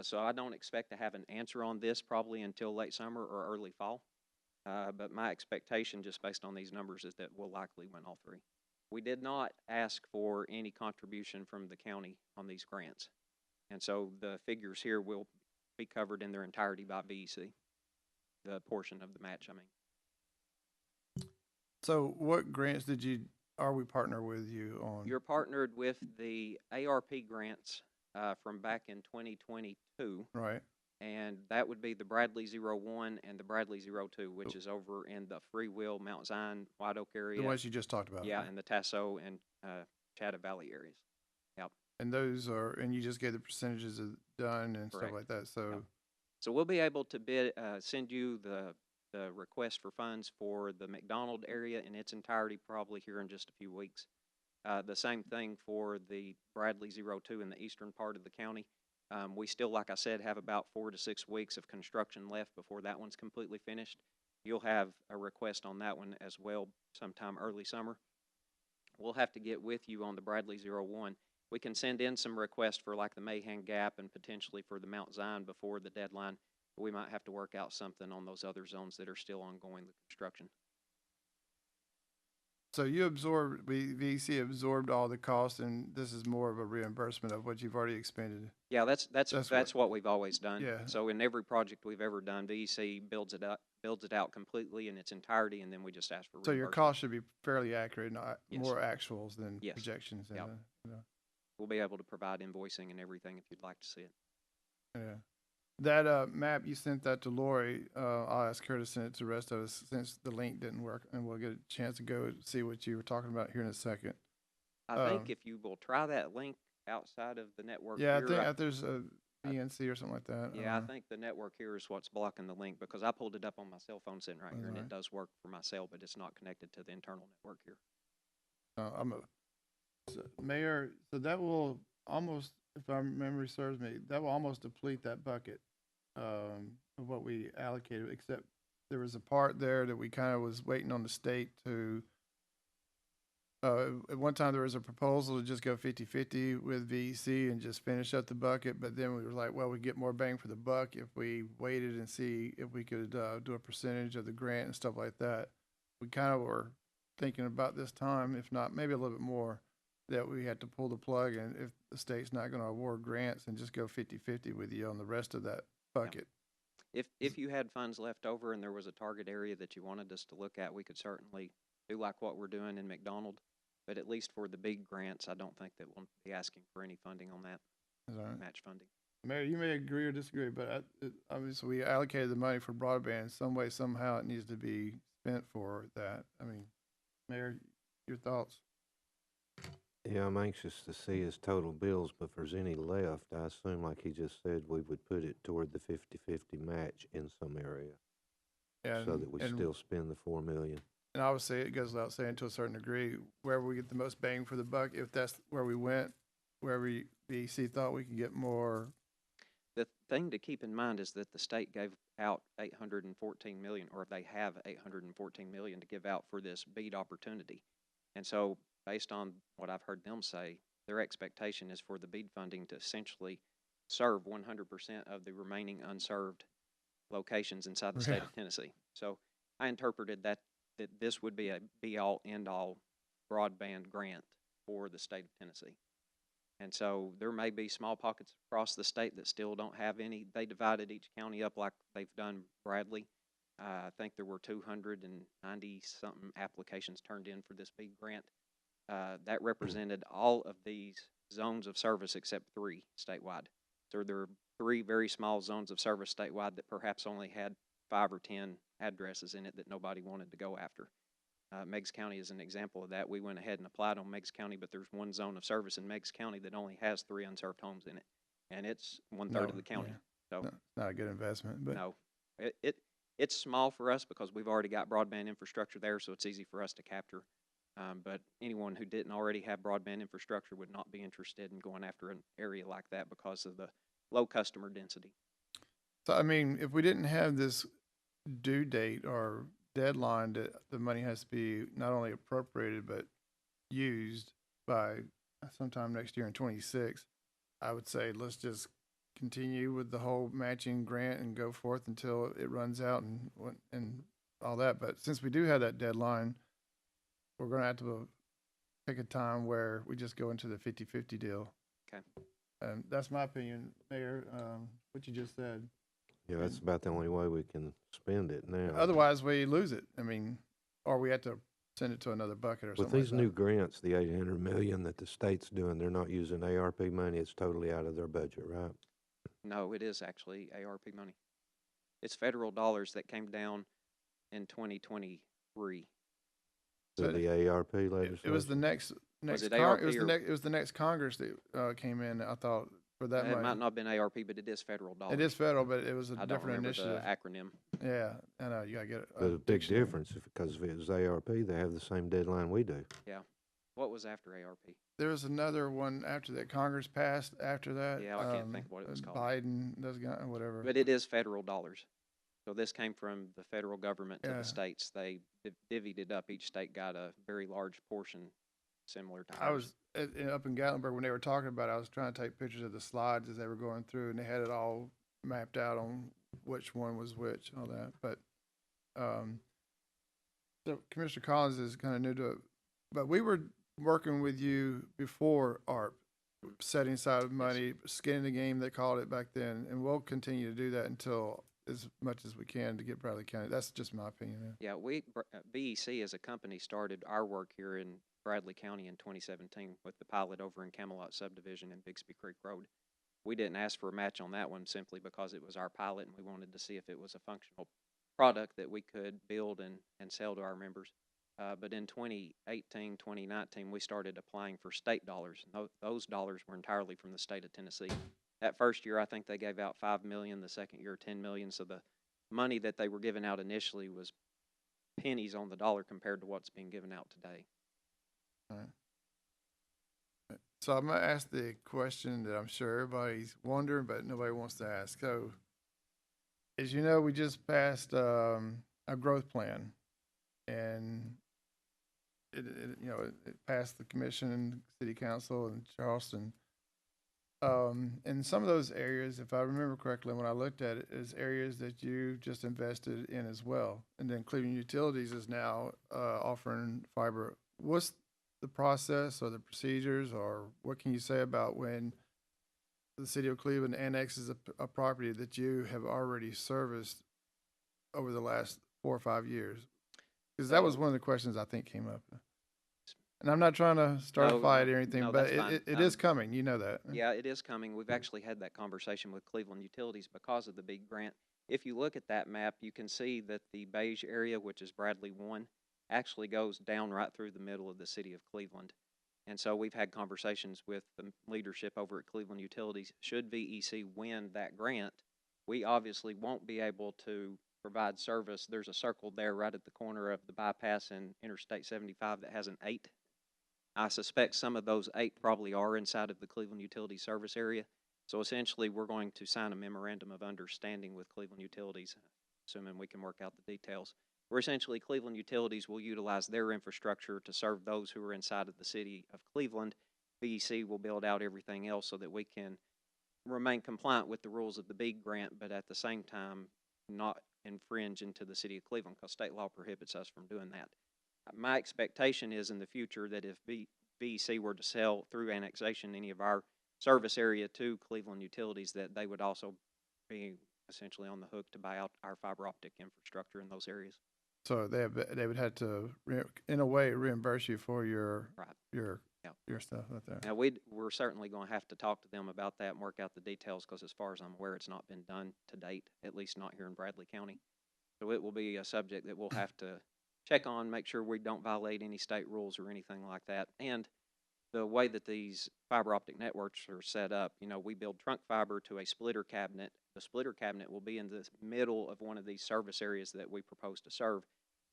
D: So I don't expect to have an answer on this probably until late summer or early fall. But my expectation, just based on these numbers, is that we'll likely win all 3. We did not ask for any contribution from the county on these grants. And so the figures here will be covered in their entirety by VEC, the portion of the match, I mean.
A: So what grants are we partner with you on?
D: You're partnered with the ARP grants from back in 2022.
A: Right.
D: And that would be the Bradley 01 and the Bradley 02, which is over in the Free Will, Mount Zion, White Oak area.
A: The ones you just talked about.
D: Yeah, and the Tasso and Chatta Valley areas. Yep.
A: And those are, and you just gave the percentages of done and
D: Correct.
A: stuff like that. So,
D: Yep. So we'll be able to send you the request for funds for the McDonald area in its entirety probably here in just a few weeks. The same thing for the Bradley 02 in the eastern part of the county. We still, like I said, have about 4 to 6 weeks of construction left before that one's completely finished. You'll have a request on that one as well sometime early summer. We'll have to get with you on the Bradley 01. We can send in some requests for like the Mahan Gap and potentially for the Mount Zion before the deadline. But we might have to work out something on those other zones that are still ongoing the construction.
A: so VEC absorbed all the costs, and this is more of a reimbursement of what you've already expended.
D: Yeah, that's what we've always done.
A: Yeah.
D: So in every project we've ever done, VEC builds it out completely in its entirety, and then we just ask for
A: So your
D: reimbursement.
A: cost should be fairly accurate, not
D: Yes.
A: more actuals than
D: Yes.
A: projections.
D: Yep.
A: Yeah.
D: We'll be able to provide invoicing and everything if you'd like to see it.
A: Yeah. That map, you sent that to Lori. I'll ask her to send it to the rest of us since the link didn't work, and we'll get a chance to go see what you were talking about here in a second.
D: I think if you will try that link outside of the network
A: Yeah,
D: here,
A: I think there's a BNC or something like that.
D: yeah, I think the network here is what's blocking the link because I pulled it up on my cell phone sitting right here, and it does work for my cell, but it's not connected to the internal network here.
A: Mayor, so that will almost, if my memory serves me, that will almost deplete that bucket of what we allocated, except there was a part there that we kind of was waiting on the state to At one time, there was a proposal to just go 50-50 with VEC and just finish up the bucket, but then we were like, well, we get more bang for the buck if we waited and see if we could do a percentage of the grant and stuff like that. We kind of were thinking about this time, if not, maybe a little bit more, that we had to pull the plug, and if the state's not going to award grants, and just go 50-50 with you on the rest of that bucket.
D: If you had funds left over and there was a target area that you wanted us to look at, we could certainly do like what we're doing in McDonald. But at least for the big grants, I don't think that we'll be asking for any funding on that,
A: Is that right?
D: match funding.
A: Mayor, you may agree or disagree, but obviously we allocated the money for broadband. Some way, somehow, it needs to be spent for that. I mean, Mayor, your thoughts?
B: Yeah, I'm anxious to see his total bills, but if there's any left, I assume, like he just said, we would put it toward the 50-50 match in some area, so that we still spend the 4 million.
A: And obviously, it goes without saying, to a certain degree, wherever we get the most bang for the buck, if that's where we went, wherever VEC thought we could get more.
D: The thing to keep in mind is that the state gave out $814 million, or they have $814 million to give out for this BEAD opportunity. And so, based on what I've heard them say, their expectation is for the BEAD funding to essentially serve 100% of the remaining unserved locations inside the state of Tennessee. So I interpreted that this would be a be-all, end-all broadband grant for the state of Tennessee. And so there may be small pockets across the state that still don't have any. They divided each county up like they've done Bradley. I think there were 290-something applications turned in for this BEAD grant. That represented all of these zones of service except 3 statewide. So there are 3 very small zones of service statewide that perhaps only had 5 or 10 addresses in it that nobody wanted to go after. Meigs County is an example of that. We went ahead and applied on Meigs County, but there's 1 zone of service in Meigs County that only has 3 unserved homes in it, and it's 1/3 of the county.
A: Yeah.
D: So
A: No, it's not a good investment, but
D: no, it's small for us because we've already got broadband infrastructure there, so it's easy for us to capture. But anyone who didn't already have broadband infrastructure would not be interested in going after an area like that because of the low customer density.
A: so I mean, if we didn't have this due date or deadline that the money has to be not only appropriated but used by sometime next year in 26, I would say let's just continue with the whole matching grant and go forth until it runs out and all that. But since we do have that deadline, we're going to have to pick a time where we just go into the 50-50 deal.
D: Okay.
A: That's my opinion, Mayor, what you just said.
B: Yeah, that's about the only way we can spend it now.
A: Otherwise, we lose it. I mean, or we have to send it to another bucket or
B: With
A: something
B: these
A: like
B: new
A: that.
B: grants, the 800 million that the state's doing, they're not using ARP money. It's totally out of their budget, right?
D: No, it is actually ARP money. It's federal dollars that came down in 2023.
B: So
A: So
B: the ARP legislation.
A: It was the next
D: it ARP
A: it was the
D: or-
A: next it was the next Congress that came in. I thought for that
D: It might
A: money.
D: not have been ARP, but it is federal dollars.
A: It is federal, but it was a
D: I don't
A: different
D: remember
A: initiative.
D: the acronym.
A: Yeah, I know you gotta get it.
B: There's a big difference because if it was ARP, they have the same deadline we do.
D: What was after ARP?
A: There was another one after that Congress passed. After that,
D: Yeah, I can't think what it was called.
A: Biden, those guys, whatever.
D: But it is federal dollars. So this came from the federal government to
A: Yeah.
D: the states. They divvied it up. Each state got a very large portion similar to
A: I
D: ours.
A: was up in Gatlinburg when they were talking about it. I was trying to take pictures of the slides as they were going through, and they had it all mapped out on which one was which, all that. But so Commissioner Collins is kind of new to it, but we were working with you before ARP, setting aside money, skinning the game, they called it back then, and we'll continue to do that until as much as we can to get Bradley County. That's just my opinion.
D: Yeah, BEC as a company started our work here in Bradley County in 2017 with the pilot over in Camelot Subdivision and Bixby Creek Road. We didn't ask for a match on that one simply because it was our pilot and we wanted to see if it was a functional product that we could build and sell to our members. But in 2018, 2019, we started applying for state dollars. Those dollars were entirely from the state of Tennessee. That first year, I think they gave out $5 million. The second year, $10 million. So the money that they were giving out initially was pennies on the dollar compared to what's being given out today.
A: All right. So I'm gonna ask the question that I'm sure everybody's wondering, but nobody wants to ask. So, as you know, we just passed a growth plan, and it passed the commission and city council and Charleston. And some of those areas, if I remember correctly, when I looked at it, is areas that you just invested in as well. And then Cleveland Utilities is now offering fiber. What's the process or the procedures, or what can you say about when the city of Cleveland annexes a property that you have already serviced over the last 4 or 5 years? Because that was one of the questions I think came up. And I'm not trying to start a fight or anything,
D: no,
A: but
D: that's fine.
A: it is coming. You know that.
D: Yeah, it is coming. We've actually had that conversation with Cleveland Utilities because of the big grant. If you look at that map, you can see that the beige area, which is Bradley 1, actually goes down right through the middle of the city of Cleveland. And so we've had conversations with the leadership over at Cleveland Utilities. Should VEC win that grant, we obviously won't be able to provide service. There's a circle there right at the corner of the bypass and Interstate 75 that has an 8. I suspect some of those 8 probably are inside of the Cleveland Utility service area. So essentially, we're going to sign a memorandum of understanding with Cleveland Utilities, assuming we can work out the details. Where essentially Cleveland Utilities will utilize their infrastructure to serve those who are inside of the city of Cleveland. VEC will build out everything else so that we can remain compliant with the rules of the big grant, but at the same time not infringe into the city of Cleveland, because state law prohibits us from doing that. My expectation is in the future that if VEC were to sell through annexation any of our service area to Cleveland Utilities, that they would also be essentially on the hook to buy out our fiber optic infrastructure in those areas.
A: So they would have to, in a way, reimburse you for your stuff out there.
D: Now, we're certainly going to have to talk to them about that and work out the details, because as far as I'm aware, it's not been done to date, at least not here in Bradley County. So it will be a subject that we'll have to check on, make sure we don't violate any state rules or anything like that. And the way that these fiber optic networks are set up, we build trunk fiber to a splitter cabinet. The splitter cabinet will be in the middle of one of these service areas that we propose to serve.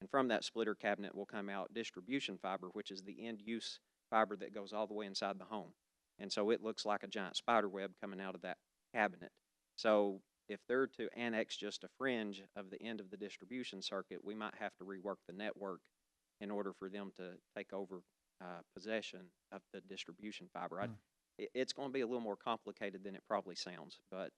D: And from that splitter cabinet will come out distribution fiber, which is the end use fiber that goes all the way inside the home. And so it looks like a giant spider web coming out of that cabinet. So if they're to annex just a fringe of the end of the distribution circuit, we might have to rework the network in order for them to take over possession of the distribution fiber. It's going to be a little more complicated than it probably sounds, but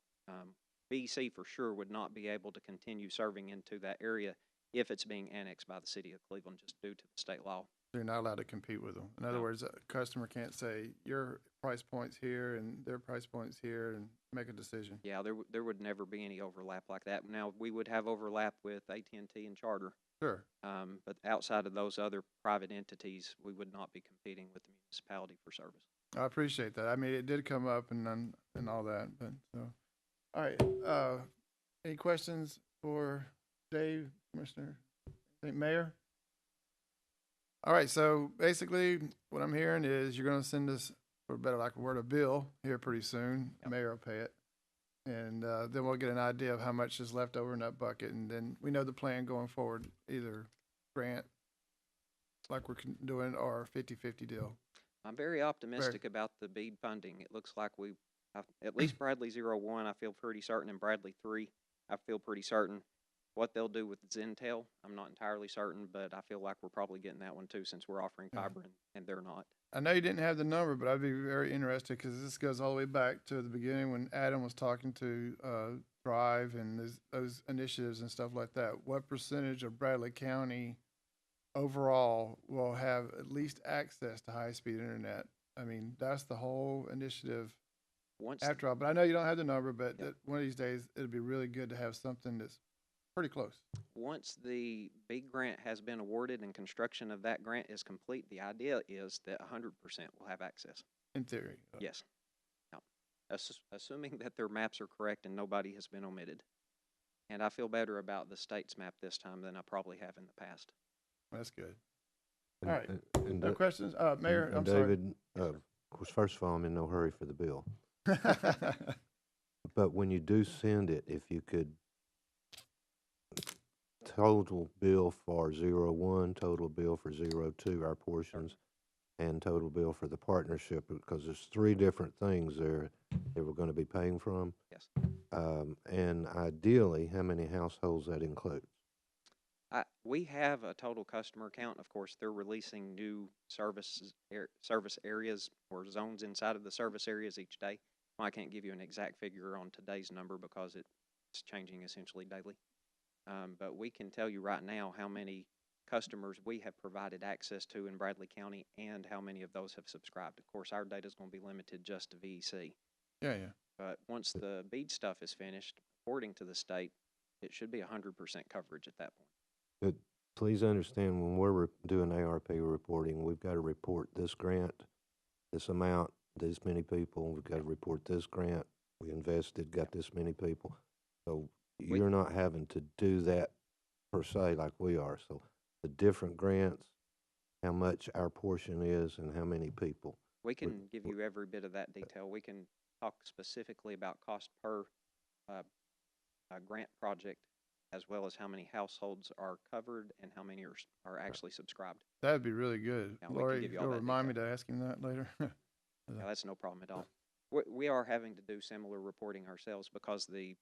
D: VEC for sure would not be able to continue serving into that area if it's being annexed by the city of Cleveland, just due to the state law.
A: You're not allowed to compete with them. In other words, a customer can't say your price point's here and their price point's here and make a decision.
D: Yeah, there would never be any overlap like that. Now, we would have overlap with AT&T and Charter.
A: Sure.
D: But outside of those other private entities, we would not be competing with the municipality for service.
A: I appreciate that. I mean, it did come up and all that, but so. All right. Any questions for Dave, Commissioner, Mayor? All right. So basically, what I'm hearing is you're going to send us, for better lack of a word, a bill here pretty soon.
D: Yep.
A: Mayor will pay it, and then we'll get an idea of how much is left over in that bucket, and then we know the plan going forward: either grant, like we're doing, or 50-50 deal.
D: I'm very optimistic about the BEAD funding. It looks like at least Bradley 01, I feel pretty certain, and Bradley 3, I feel pretty certain. What they'll do with Zentel, I'm not entirely certain, but I feel like we're probably getting that one too, since we're offering fiber and they're not.
A: I know you didn't have the number, but I'd be very interested, because this goes all the way back to the beginning when Adam was talking to Drive and those initiatives and stuff like that. What percentage of Bradley County overall will have at least access to high-speed internet? I mean, that's the whole initiative after all. But I know you don't have the number, but one of these days it'd be really good to have something that's pretty close.
D: Once the big grant has been awarded and construction of that grant is complete, the idea is that 100% will have access.
A: In theory.
D: Yes. Now, assuming that their maps are correct and nobody has been omitted. And I feel better about the state's map this time than I probably have in the past.
A: That's good.
B: And-
A: All right.
B: and
A: No questions? Mayor,
B: and
A: I'm sorry.
B: David, of course, first of all, I'm in no hurry for the bill. But when you do send it, if you could, total bill for 01, total bill for 02, our portions, and total bill for the partnership, because there's 3 different things there that we're going to be paying from.
D: Yes.
B: And ideally, how many households that includes?
D: We have a total customer count. Of course, they're releasing new service areas or zones inside of the service areas each day. I can't give you an exact figure on today's number because it's changing essentially daily. But we can tell you right now how many customers we have provided access to in Bradley County and how many of those have subscribed. Of course, our data is going to be limited just to VEC.
A: Yeah.
D: But once the BEAD stuff is finished, according to the state, it should be 100% coverage at that point.
B: But please understand, when we're doing ARP reporting, we've got to report this grant, this amount, this many people. We've got to report this grant. We invested, got this many people. So you're not having to do that per se like we are. So the different grants, how much our portion is, and how many people.
D: We can give you every bit of that detail. We can talk specifically about cost per grant project, as well as how many households are covered and how many are actually subscribed.
A: That'd be really good.
D: Yeah, we can
A: Lori,
D: give you all
A: you'll
D: that
A: remind me
D: detail.
A: to ask him that later.
D: Yeah, that's no problem at all. We are having to do similar reporting ourselves because the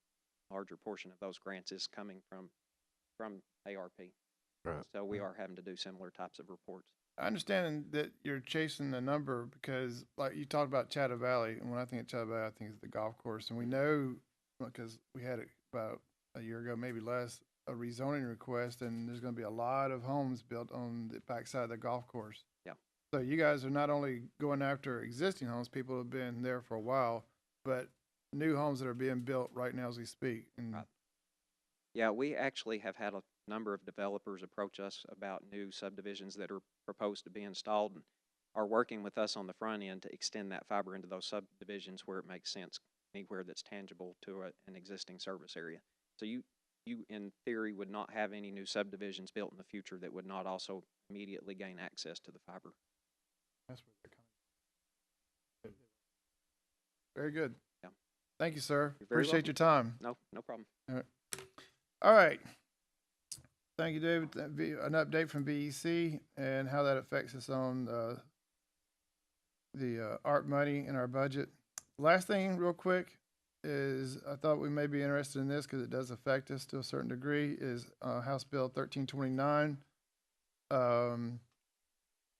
D: larger portion of those grants is coming from ARP.
B: Right.
D: So we are having to do similar types of reports.
A: I understand that you're chasing the number because, like you talked about Chatham Valley, and when I think of Chatham Valley, I think of the golf course, and we know because we had it about a year ago, maybe less, a rezoning request, and there's going to be a lot of homes built on the backside of the golf course.
D: Yeah.
A: So you guys are not only going after existing homes, people who have been there for a while, but new homes that are being built right now as we speak. And
D: Right. Yeah, we actually have had a number of developers approach us about new subdivisions that are proposed to be installed and are working with us on the front end to extend that fiber into those subdivisions where it makes sense, anywhere that's tangible to an existing service area. So you in theory would not have any new subdivisions built in the future that would not also immediately gain access to the fiber.
A: that's where they're coming. Very good.
D: Yeah.
A: Thank you, sir.
D: You're very
A: Appreciate your time.
D: No problem.
A: All right. Thank you, David. That'd be an update from BEC and how that affects us on the ARP money in our budget. Last thing, real quick, is I thought we may be interested in this because it does affect us to a certain degree, is House Bill 1329.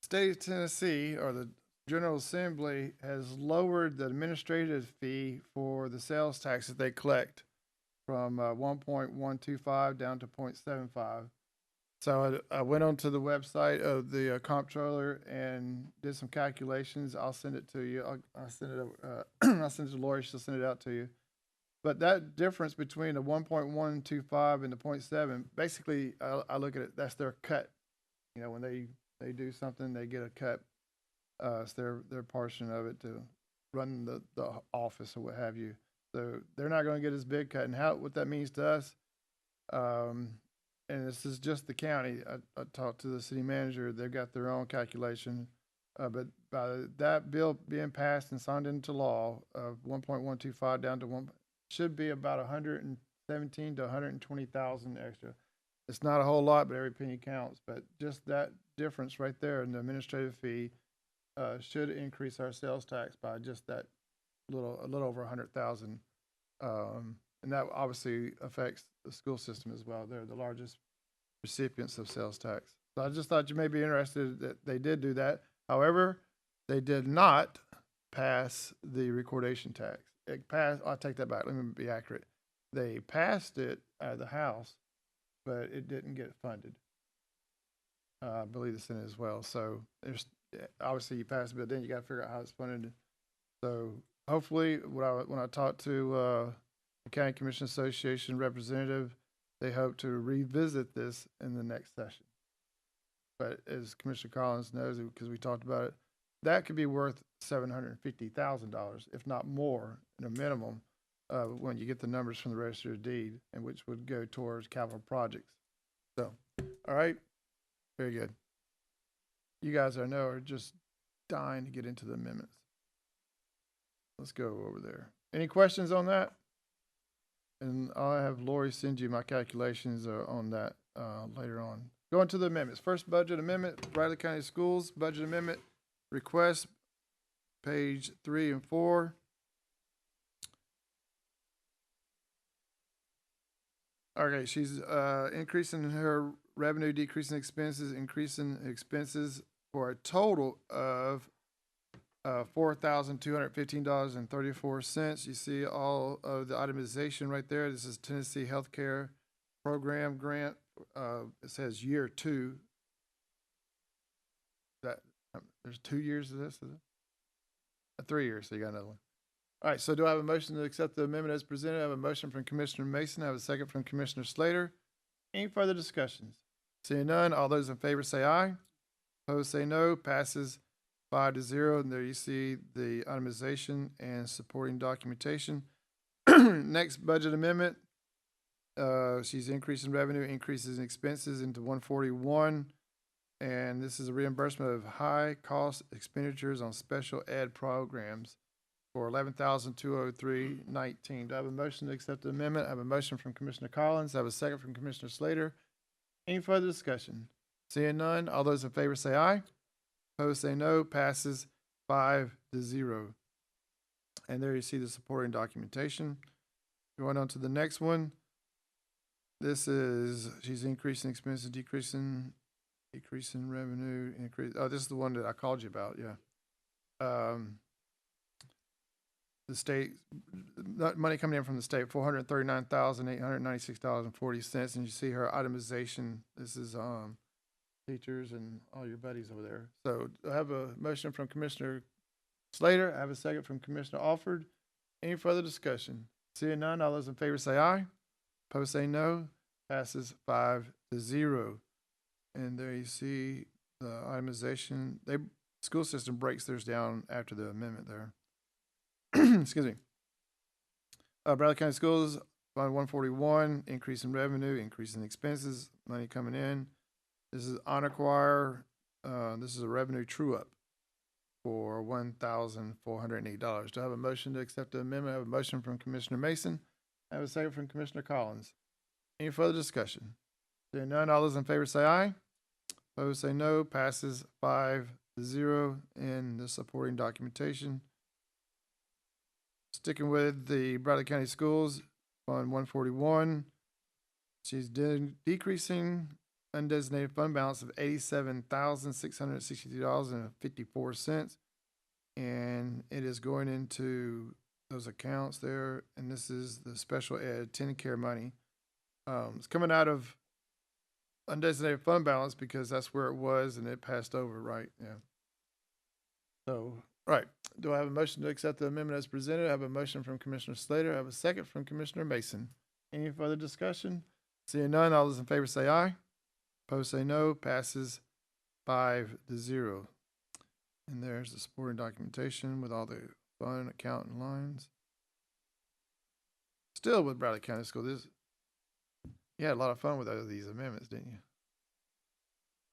A: State of Tennessee, or the General Assembly, has lowered the administrative fee for the sales tax that they collect from 1.125 down to 0.75. So I went onto the website of the comptroller and did some calculations. I'll send it to you. I'll send it over, I'll send it to Lori. She'll send it out to you. But that difference between the 1.125 and the 0.7, basically, I look at it, that's their cut. You know, when they do something, they get a cut. It's their portion of it to run the office or what have you. So they're not going to get as big cut. And what that means to us, and this is just the county. I talked to the city manager. They've got their own calculation. But by that bill being passed and signed into law of 1.125 down to 1, should be about 117 to 120,000 extra. It's not a whole lot, but every penny counts. But just that difference right there in the administrative fee should increase our sales tax by just that a little over 100,000. And that obviously affects the school system as well. They're the largest recipients of sales tax. So I just thought you may be interested that they did do that. However, they did not pass the recordation tax. It passed, I'll take that back. Let me be accurate. They passed it out of the House, but it didn't get funded. I believe the Senate as well. So there's obviously you pass it, but then you got to figure out how it's funded. So hopefully, when I talk to the County Commission Association representative, they hope to revisit this in the next session. But as Commissioner Collins knows, because we talked about it, that could be worth $750,000, if not more, in a minimum, when you get the numbers from the Register of Deed, and which would go towards capital projects. So, all right, very good. You guys, I know, are just dying to get into the amendments. Let's go over there. Any questions on that? And I'll have Lori send you my calculations on that later on. Going to the amendments. First budget amendment, Bradley County Schools budget amendment request, page 3 and 4. Okay, she's increasing her revenue, decreasing expenses, increasing expenses for a total of $4,215.34. You see all of the itemization right there. This is Tennessee Healthcare Program Grant. It says year 2. That there's 2 years of this, is it? 3 years, so you got another one. All right, so do I have a motion to accept the amendment as presented? I have a motion from Commissioner Mason. I have a second from Commissioner Slater. Any further discussions? Seeing none, all those in favor say aye. Opposed say no. Passes 5-0. And there you see the itemization and supporting documentation. Next budget amendment. She's increasing revenue, increases in expenses into 141. And this is a reimbursement of high cost expenditures on special ed programs for $11,203.19. Do I have a motion to accept the amendment? I have a motion from Commissioner Collins. I have a second from Commissioner Slater. Any further discussion? Seeing none, all those in favor say aye. Opposed say no. Passes 5-0. And there you see the supporting documentation. Going on to the next one. This is, she's increasing expenses, decreasing revenue, this is the one that I called you about, yeah. The state, money coming in from the state, $439,896.40, and you see her itemization. This is teachers and all your buddies over there. So I have a motion from Commissioner Slater. I have a second from Commissioner Alford. Any further discussion? Seeing none, all those in favor say aye. Opposed say no. Passes 5-0. And there you see the itemization. School system breaks theirs down after the amendment there. Excuse me. Bradley County Schools, Fund 141, increase in revenue, increase in expenses, money coming in. This is Honor Choir. This is a revenue true-up for $1,408. Do I have a motion to accept the amendment? I have a motion from Commissioner Mason. I have a second from Commissioner Collins. Any further discussion? Seeing none, all those in favor say aye. Opposed say no. Passes 5-0 in the supporting documentation. Sticking with the Bradley County Schools, Fund 141. She's decreasing undesignated fund balance of $87,663.54. And it is going into those accounts there. And this is the special ed TennCare money. It's coming out of undesignated fund balance because that's where it was and it passed over, right? Yeah. So, right. Do I have a motion to accept the amendment as presented? I have a motion from Commissioner Slater. I have a second from Commissioner Mason. Any further discussion? Seeing none, all those in favor say aye. Opposed say no. Passes 5-0. And there's the supporting documentation with all the fund account and lines. Still with Bradley County School, you had a lot of fun with these amendments, didn't you?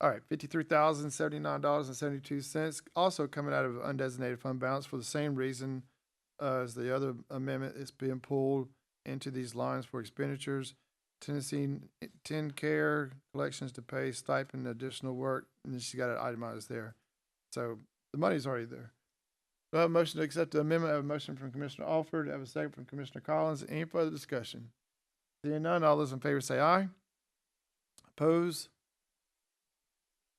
A: All right, $53,079.72. Also coming out of undesignated fund balance for the same reason as the other amendment. It's being pulled into these lines for expenditures. Tennessee TennCare collections to pay stipend additional work, and then she got it itemized there. So the money's already there. Do I have a motion to accept the amendment? I have a motion from Commissioner Alford. I have a second from Commissioner Collins. Any further discussion? Seeing none, all those in favor say aye. Oppose?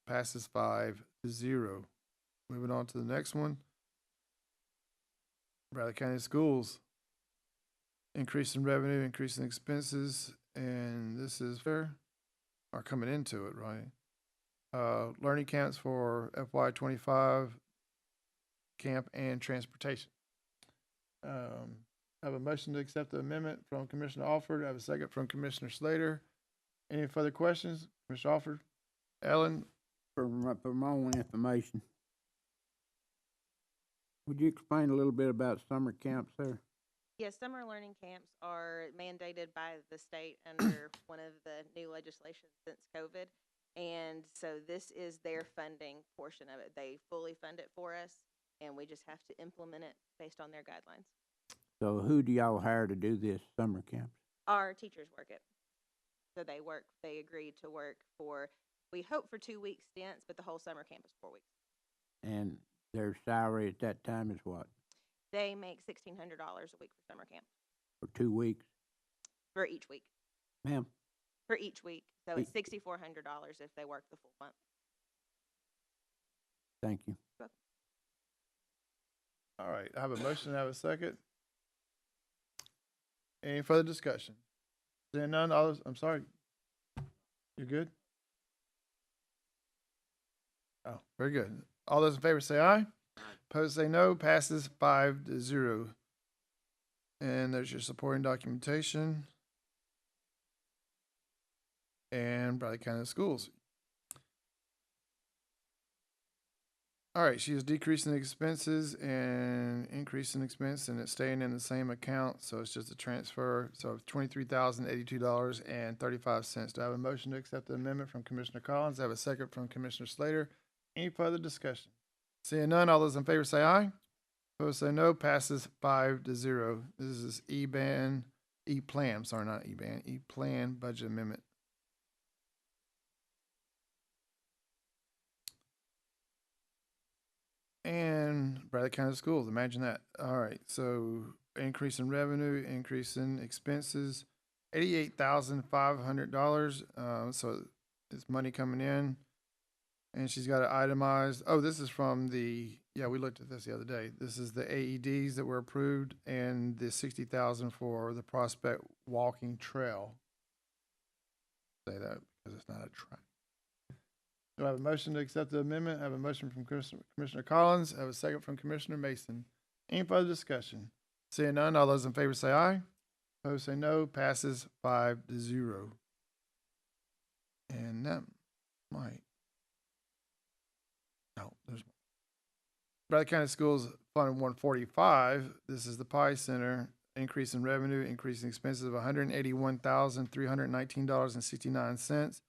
A: Passes 5-0. Moving on to the next one. Bradley County Schools. Increase in revenue, increase in expenses, and this is fair. Are coming into it, right? Learning camps for FY25, camp and transportation. I have a motion to accept the amendment from Commissioner Alford. I have a second from Commissioner Slater. Any further questions? Commissioner Alford? Ellen?
E: For my own information, would you explain a little bit about summer camps there?
F: Yes, summer learning camps are mandated by the state under one of the new legislation since COVID. And so this is their funding portion of it. They fully fund it for us, and we just have to implement it based on their guidelines.
E: So who do y'all hire to do this summer camps?
F: Our teachers work it. So they agreed to work for, we hope for 2 week stints, but the whole summer camp is 4 weeks.
E: And their salary at that time is what?
F: They make $1,600 a week for summer camp.
E: For 2 weeks?
F: For each week.
E: Ma'am?
F: For each week. So it's $6,400 if they work the full month.
E: Thank you.
A: All right, I have a motion, I have a second. Any further discussion? Seeing none, all those, I'm sorry. You're good? Oh, very good. All those in favor say aye. Opposed say no. Passes 5-0. And there's your supporting documentation. And Bradley County Schools. All right, she is decreasing expenses and increasing expense, and it's staying in the same account, so it's just a transfer. So $23,082.35. Do I have a motion to accept the amendment from Commissioner Collins? I have a second from Commissioner Slater. Any further discussion? Seeing none, all those in favor say aye. Opposed say no. Passes 5-0. This is E-Plan, sorry, not E-Ban, E-Plan budget amendment. And Bradley County Schools, imagine that. All right, so increase in revenue, increase in expenses, $88,500. So it's money coming in. And she's got it itemized. Oh, this is from yeah, we looked at this the other day. This is the AEDs that were approved and the $60,000 for the Prospect Walking Trail. Say that because it's not a track. Do I have a motion to accept the amendment? I have a motion from Commissioner Collins. I have a second from Commissioner Mason. Any further discussion? Seeing none, all those in favor say aye. Opposed say no. Passes 5-0. And that might. No, there's Bradley County Schools Fund 145. This is the Pi Center. Increase in revenue, increase in expenses of $181,319.69.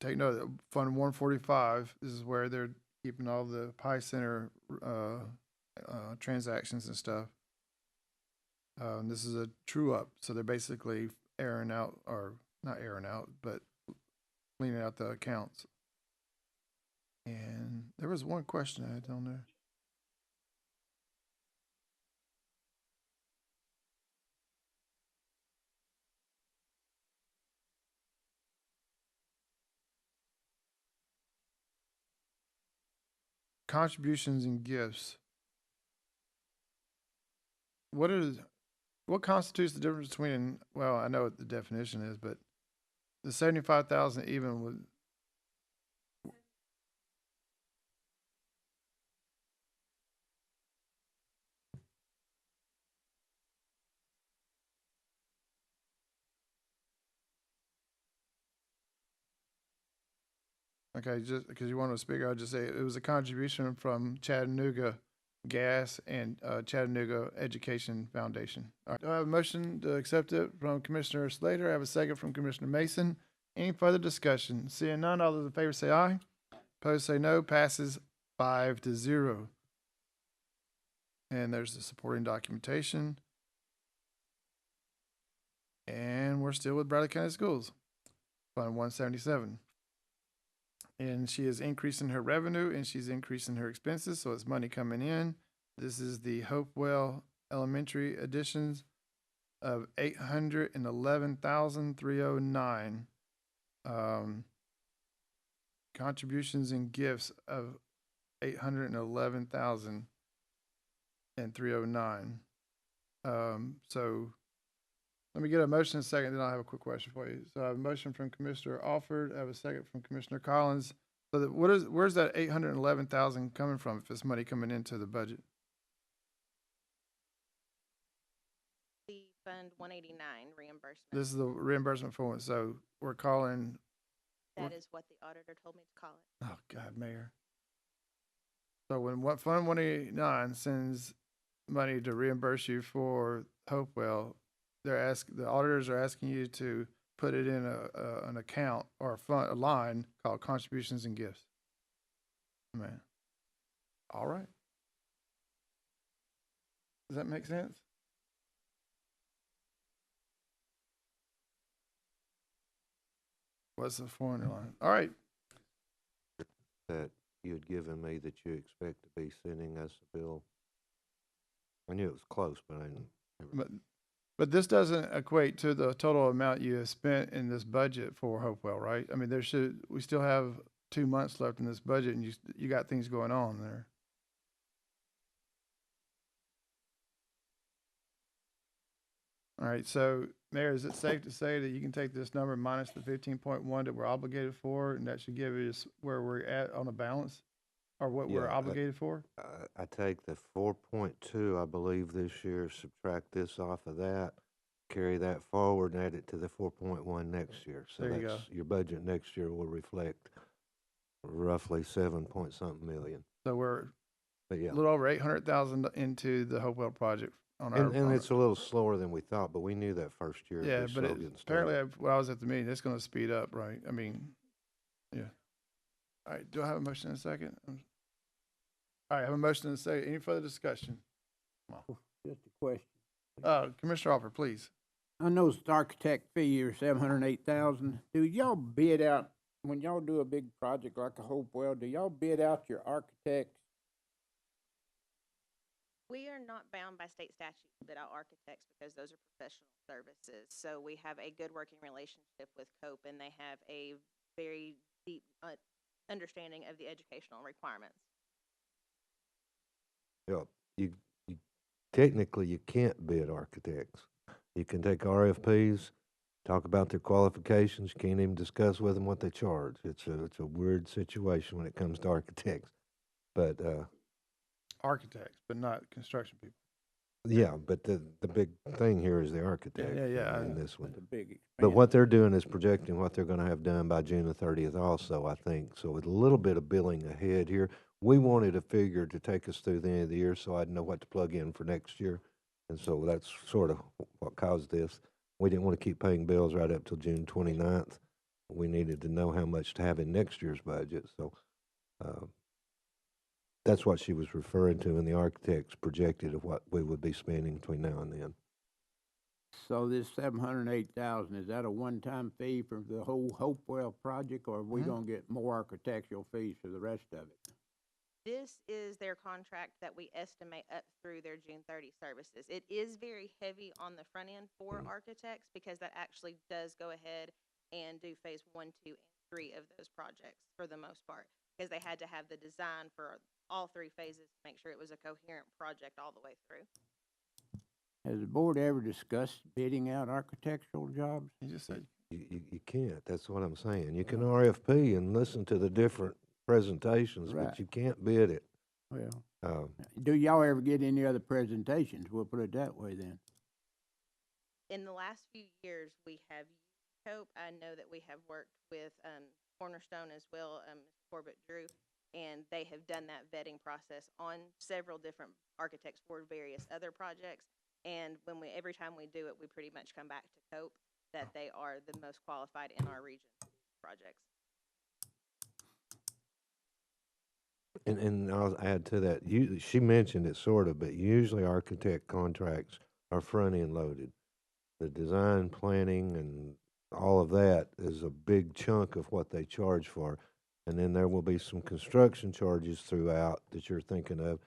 A: Take note that Fund 145, this is where they're keeping all the Pi Center transactions and stuff. This is a true up, so they're basically airing out, or not airing out, but cleaning out the accounts. And there was one question I had on there. Contributions and gifts. What constitutes the difference between, well, I know what the definition is, but the 75,000 even with. Okay, just because you want to speak, I'll just say it was a contribution from Chattanooga Gas and Chattanooga Education Foundation. All right, do I have a motion to accept it from Commissioner Slater? I have a second from Commissioner Mason. Any further discussion? Seeing none, all those in favor say aye. Opposed say no. Passes 5-0. And there's the supporting documentation. And we're still with Bradley County Schools, Fund 177. And she is increasing her revenue and she's increasing her expenses, so it's money coming in. This is the Hopewell Elementary additions of $811,309. Contributions and gifts of $811,309. So let me get a motion in a second, then I'll have a quick question for you. So I have a motion from Commissioner Alford. I have a second from Commissioner Collins. So where's that $811,000 coming from if it's money coming into the budget?
F: The Fund 189 reimbursement.
A: This is the reimbursement for it. So we're calling.
F: That is what the auditor told me to call it.
A: Oh, God, Mayor. So when Fund 189 sends money to reimburse you for Hopewell, the auditors are asking you to put it in an account or a line called contributions and gifts. Man. All right. Does that make sense? What's the formula line? All right.
B: That you had given me that you expect to be sending us a bill. I knew it was close, but I didn't.
A: But But this doesn't equate to the total amount you have spent in this budget for Hopewell, right? I mean, we still have 2 months left in this budget, and you got things going on there. All right, so Mayor, is it safe to say that you can take this number minus the 15.1 that we're obligated for, and that should give us where we're at on a balance, or what we're
B: Yeah,
A: obligated for?
B: I take the 4.2, I believe, this year, subtract this off of that, carry that forward and add it to the 4.1 next year. So
A: There you go.
B: your budget next year will reflect roughly 7-point-something million.
A: So we're
B: But
A: a
B: yeah,
A: little over 800,000 into the Hopewell project on our.
B: and it's a little slower than we thought, but we knew that first year.
A: Yeah,
B: it'd be
A: but
B: slow getting
A: apparently,
B: started.
A: when I was at the meeting, it's gonna speed up, right? I mean, yeah. All right, do I have a motion in a second? All right, I have a motion in a second. Any further discussion?
E: Just a question.
A: Commissioner Hopper, please.
E: I know the architect fee is $708,000. Do y'all bid out, when y'all do a big project like a Hopewell, do y'all bid out your architects?
F: We are not bound by state statute to bid out architects because those are professional services. So we have a good working relationship with COPE, and they have a very deep understanding of the educational requirements.
B: Yeah, you technically you can't bid architects. You can take RFPs, talk about their qualifications. You can't even discuss with them what they charge. It's a weird situation when it comes to architects. But
A: Architects, but not construction people.
B: yeah, but the big thing here is the architect.
A: yeah,
B: in this one.
E: That's a big expense.
B: But what they're doing is projecting what they're going to have done by June the 30th also, I think. So with a little bit of billing ahead here, we wanted a figure to take us through the end of the year so I'd know what to plug in for next year. And so that's sort of what caused this. We didn't want to keep paying bills right up till June 29th. We needed to know how much to have in next year's budget. So that's what she was referring to in the architect's projected of what we would be spending between now and then.
E: So this $708,000, is that a one-time fee for the whole Hopewell project, or are we gonna get more architectural fees for the rest of it?
F: This is their contract that we estimate up through their June 30 services. It is very heavy on the front end for architects because that actually does go ahead and do phase 1, 2, and 3 of those projects for the most part, because they had to have the design for all 3 phases to make sure it was a coherent project all the way through.
E: Has the board ever discussed bidding out architectural jobs?
A: You just said,
B: You can't. That's what I'm saying. You can RFP and listen to the different presentations,
E: Right.
B: but you can't bid it.
E: Well, do y'all ever get any other presentations? We'll put it that way then.
F: In the last few years, we have used COPE. I know that we have worked with Cornerstone as well, Corbett Drew, and they have done that vetting process on several different architects for various other projects. And every time we do it, we pretty much come back to COPE that they are the most qualified in our region for these projects.
B: And I'll add to that. She mentioned it sort of, but usually architect contracts are front end loaded. The design, planning, and all of that is a big chunk of what they charge for. And then there will be some construction charges throughout that you're thinking of.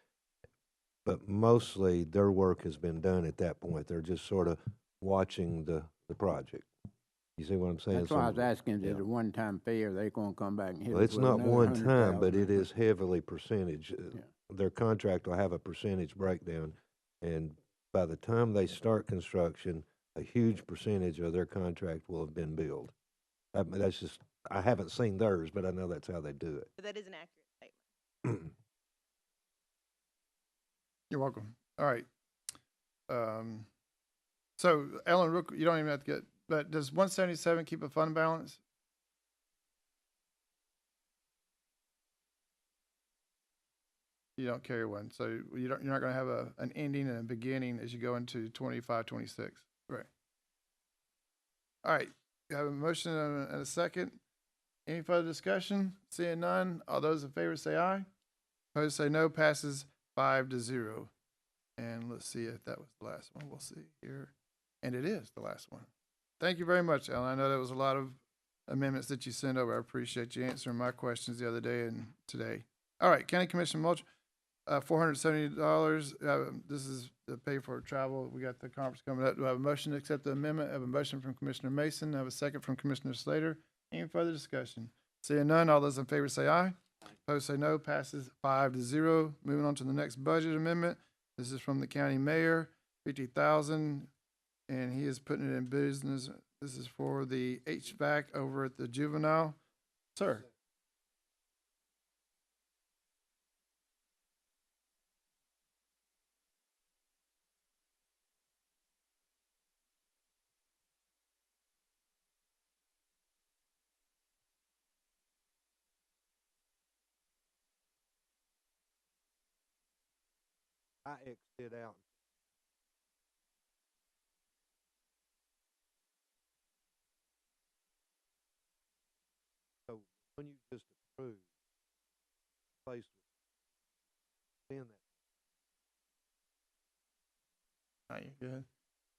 B: But mostly their work has been done at that point. They're just sort of watching the project. You see what I'm saying?
E: That's why I was asking, is
B: yeah.
E: it a one-time fee, or they gonna come back and hit
B: Well,
E: us
B: it's
E: with
B: not
E: another
B: one time, but
E: 100,000?
B: it is heavily percentage. Their contract will have a percentage breakdown, and by the time they start construction, a huge percentage of their contract will have been billed. That's just, I haven't seen theirs, but I know that's how they do it.
F: But that is an accurate statement.
A: you're welcome. All right. So Ellen, you don't even have to get, but does 177 keep a fund balance? You don't carry one, so you're not going to have an ending and a beginning as you go into 25, 26. Right. All right. You have a motion and a second. Any further discussion? Seeing none, all those in favor say aye. Opposed say no. Passes 5-0. And let's see if that was the last one. We'll see here. And it is the last one. Thank you very much, Ellen. I know that was a lot of amendments that you sent over. I appreciate you answering my questions the other day and today. All right, County Commission mulch. $470. This is to pay for travel. We got the conference coming up. Do I have a motion to accept the amendment? I have a motion from Commissioner Mason. I have a second from Commissioner Slater. Any further discussion? Seeing none, all those in favor say aye. Opposed say no. Passes 5-0. Moving on to the next budget amendment. This is from the county mayor, 50,000, and he is putting it in business. This is for the HVAC over at the juvenile. Sir.
B: I exited out. So when you just approved, placed in that.
A: Oh, you're good.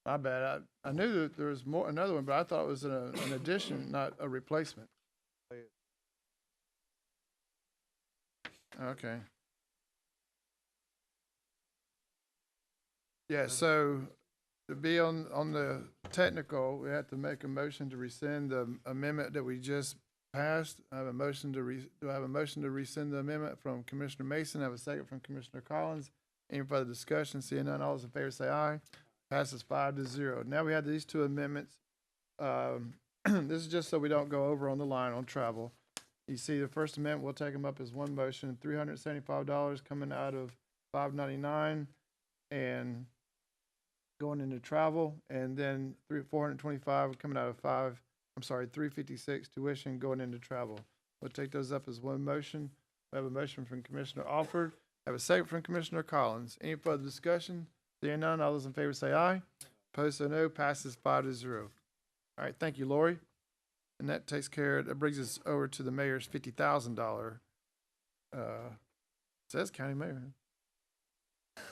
A: My bad. I knew that there was another one, but I thought it was an addition, not a replacement. Okay. Yeah, so to be on the technical, we have to make a motion to rescind the amendment that we just passed. I have a motion do I have a motion to rescind the amendment from Commissioner Mason? I have a second from Commissioner Collins. Any further discussion? Seeing none, all those in favor say aye. Passes 5-0. Now we have these two amendments. This is just so we don't go over on the line on travel. You see the first amendment, we'll take them up as one motion, $375 coming out of $599 and going into travel, and then $425 coming out of $356 tuition going into travel. We'll take those up as one motion. We have a motion from Commissioner Alford. I have a second from Commissioner Collins. Any further discussion? Seeing none, all those in favor say aye. Opposed say no. Passes 5-0. All right, thank you, Lori. And that that brings us over to the mayor's $50,000. Says county mayor.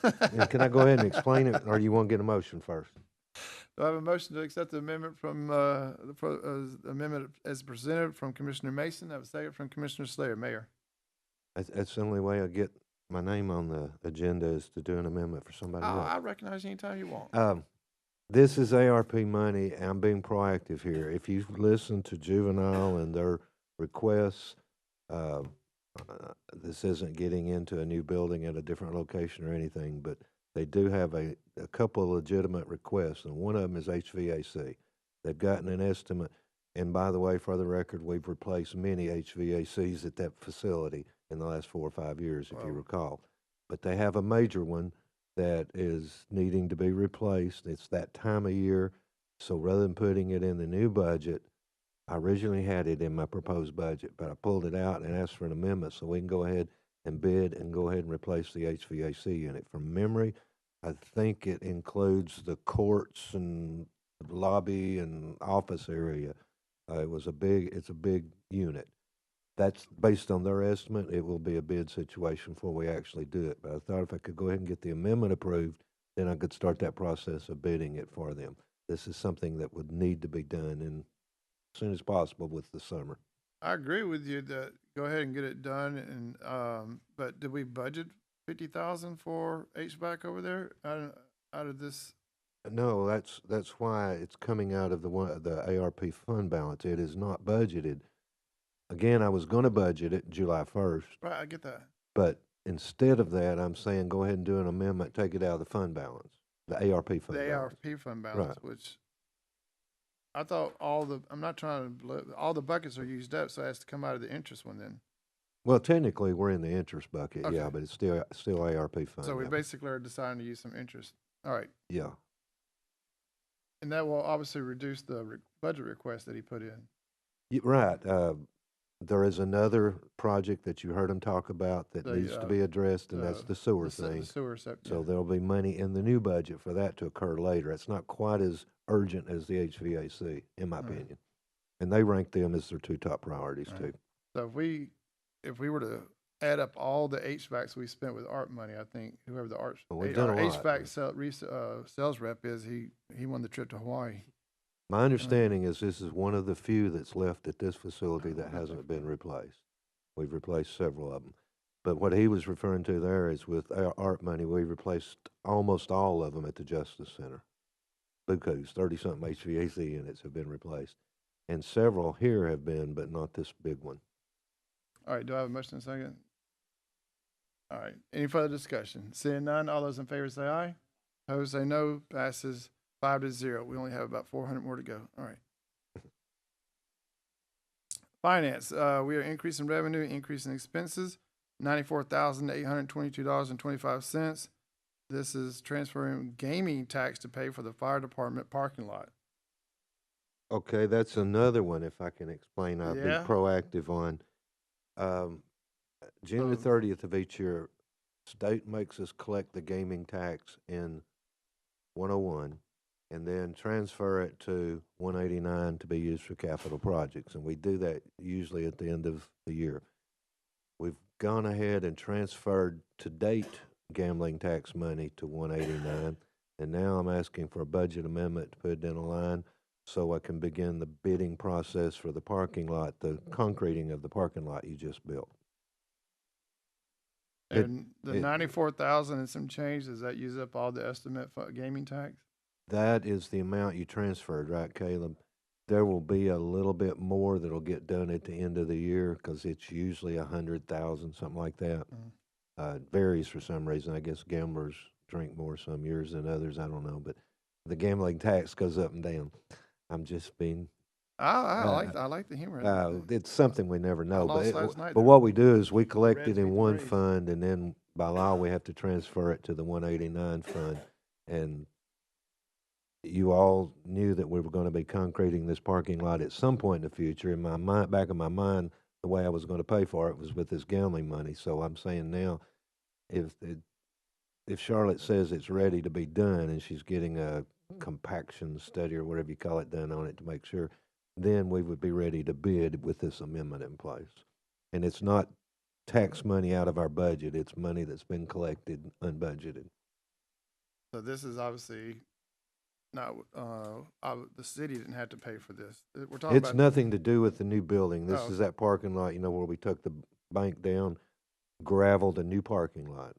B: Yeah, can I go ahead and explain it, or you want to get a motion first?
A: Do I have a motion to accept the amendment from amendment as presented from Commissioner Mason? I have a second from Commissioner Slater. Mayor.
B: That's the only way I get my name on the agenda is to do an amendment for somebody else.
A: I recognize you anytime you want.
B: This is ARP money. I'm being proactive here. If you listen to juvenile and their requests, this isn't getting into a new building at a different location or anything, but they do have a couple of legitimate requests, and one of them is HVAC. They've gotten an estimate, and by the way, for the record, we've replaced many HVACs at that facility in the last 4 or 5 years, if you recall. But they have a major one that is needing to be replaced. It's that time of year, so rather than putting it in the new budget, I originally had it in my proposed budget, but I pulled it out and asked for an amendment so we can go ahead and bid and go ahead and replace the HVAC unit. From memory, I think it includes the courts and the lobby and office area. It's a big unit. That's based on their estimate. It will be a bid situation before we actually do it. But I thought if I could go ahead and get the amendment approved, then I could start that process of bidding it for them. This is something that would need to be done as soon as possible with the summer.
A: I agree with you that go ahead and get it done. And but did we budget 50,000 for HVAC over there out of this?
B: No, that's why it's coming out of the ARP fund balance. It is not budgeted. Again, I was going to budget it July 1st.
A: Right, I get that.
B: But instead of that, I'm saying go ahead and do an amendment, take it out of the fund balance, the ARP fund balance.
A: The ARP fund balance,
B: Right.
A: Which I thought all the buckets are used up, so it has to come out of the interest one then.
B: Well, technically, we're in the interest bucket,
A: Okay.
B: yeah, but it's still ARP fund.
A: So we
B: yeah.
A: basically are deciding to use some interest. All right.
B: Yeah.
A: And that will obviously reduce the budget request that he put in.
B: Right. There is another project that you heard him talk about that needs to be addressed, and that's the sewer thing.
A: The sewer septic.
B: So there'll be money in the new budget for that to occur later. It's not quite as urgent as the HVAC, in my opinion. And they rank them as their two top priorities, too.
A: So if we were to add up all the HVACs we spent with ARP money, I think whoever the ARP
B: we've done a lot.
A: HVAC sales rep is, he won the trip to Hawaii.
B: My understanding is this is one of the few that's left at this facility that hasn't been replaced. We've replaced several of them. But what he was referring to there is with our art money, we replaced almost all of them at the Justice Center. Bukus, 30-something HVAC units have been replaced. And several here have been, but not this big one.
A: All right, do I have a motion and a second? All right, any further discussion? Seeing none, all those in favor say aye. Opposed say no, passes 5-0. We only have about 400 more to go. All right. Finance, we are increasing revenue, increasing expenses, $94,822.25. This is transferring gaming tax to pay for the fire department parking lot.
B: Okay, that's another one, if I can explain, I'll be
A: Yeah.
B: proactive on. June the
A: So-
B: 30th of each year, state makes us collect the gaming tax in 101 and then transfer it to 189 to be used for capital projects. And we do that usually at the end of the year. We've gone ahead and transferred to date gambling tax money to 189. And now I'm asking for a budget amendment to put it in a line so I can begin the bidding process for the parking lot, the concreting of the parking lot you just built. It-
A: And the
B: it-
A: 94,000 and some change, does that use up all the estimate for gaming tax?
B: That is the amount you transferred, right, Caleb? There will be a little bit more that'll get done at the end of the year because it's usually 100,000, something like that.
A: Mhm.
B: It varies for some reason. I guess gamblers drink more some years than others. I don't know, but the gambling tax goes up and down. I'm just being.
A: I like the humor.
B: It's something we never know.
A: lost last night
B: But
A: there.
B: what we do is we collect
A: Reds
B: it in
A: beat the
B: one
A: Braves.
B: fund, and then by law we have to transfer it to the 189 fund. And you all knew that we were going to be concreting this parking lot at some point in the future. In my mind, back of my mind, the way I was going to pay for it was with this gambling money. So I'm saying now, if Charlotte says it's ready to be done and she's getting a compaction study or whatever you call it done on it to make sure, then we would be ready to bid with this amendment in place. And it's not tax money out of our budget. It's money that's been collected unbudgeted.
A: So this is obviously not, the city didn't have to pay for this. We're talking
B: It's
A: about.
B: nothing to do with the new building. This
A: Oh.
B: is that parking lot, where we took the bank down, gravelled a new parking lot.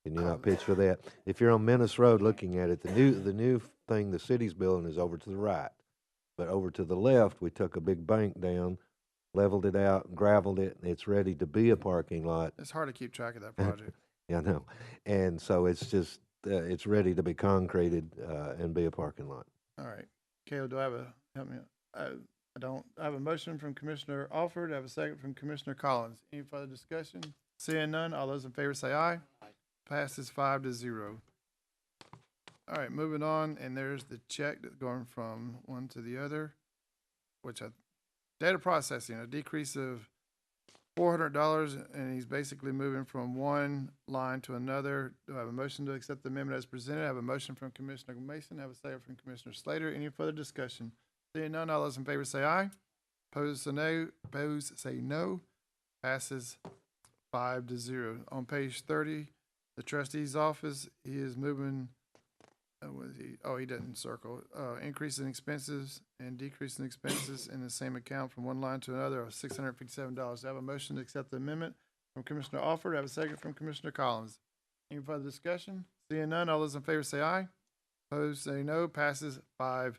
B: Can you not picture that? If you're on Menace Road looking at it, the new thing the city's building is over to the right. But over to the left, we took a big bank down, leveled it out, gravelled it, and it's ready to be a parking lot.
A: It's hard to keep track of that project.
B: Yeah, I know. And so it's just, it's ready to be concreted and be a parking lot.
A: All right. Caleb, do I have help me out? I don't. I have a motion from Commissioner Alford. I have a second from Commissioner Collins. Any further discussion? Seeing none, all those in favor say aye. Passes 5-0. All right, moving on, and there's the check that's going from one to the other, data processing, a decrease of $400, and he's basically moving from one line to another. Do I have a motion to accept the amendment as presented? I have a motion from Commissioner Mason. I have a second from Commissioner Slater. Any further discussion? Seeing none, all those in favor say aye. Opposed say no. Opposed say no. Passes 5-0. On page 30, the trustee's office, he is moving. He doesn't circle. Increase in expenses and decrease in expenses in the same account from one line to another of $657. I have a motion to accept the amendment from Commissioner Alford. I have a second from Commissioner Collins. Any further discussion? Seeing none, all those in favor say aye. Opposed say no. Passes 5-0.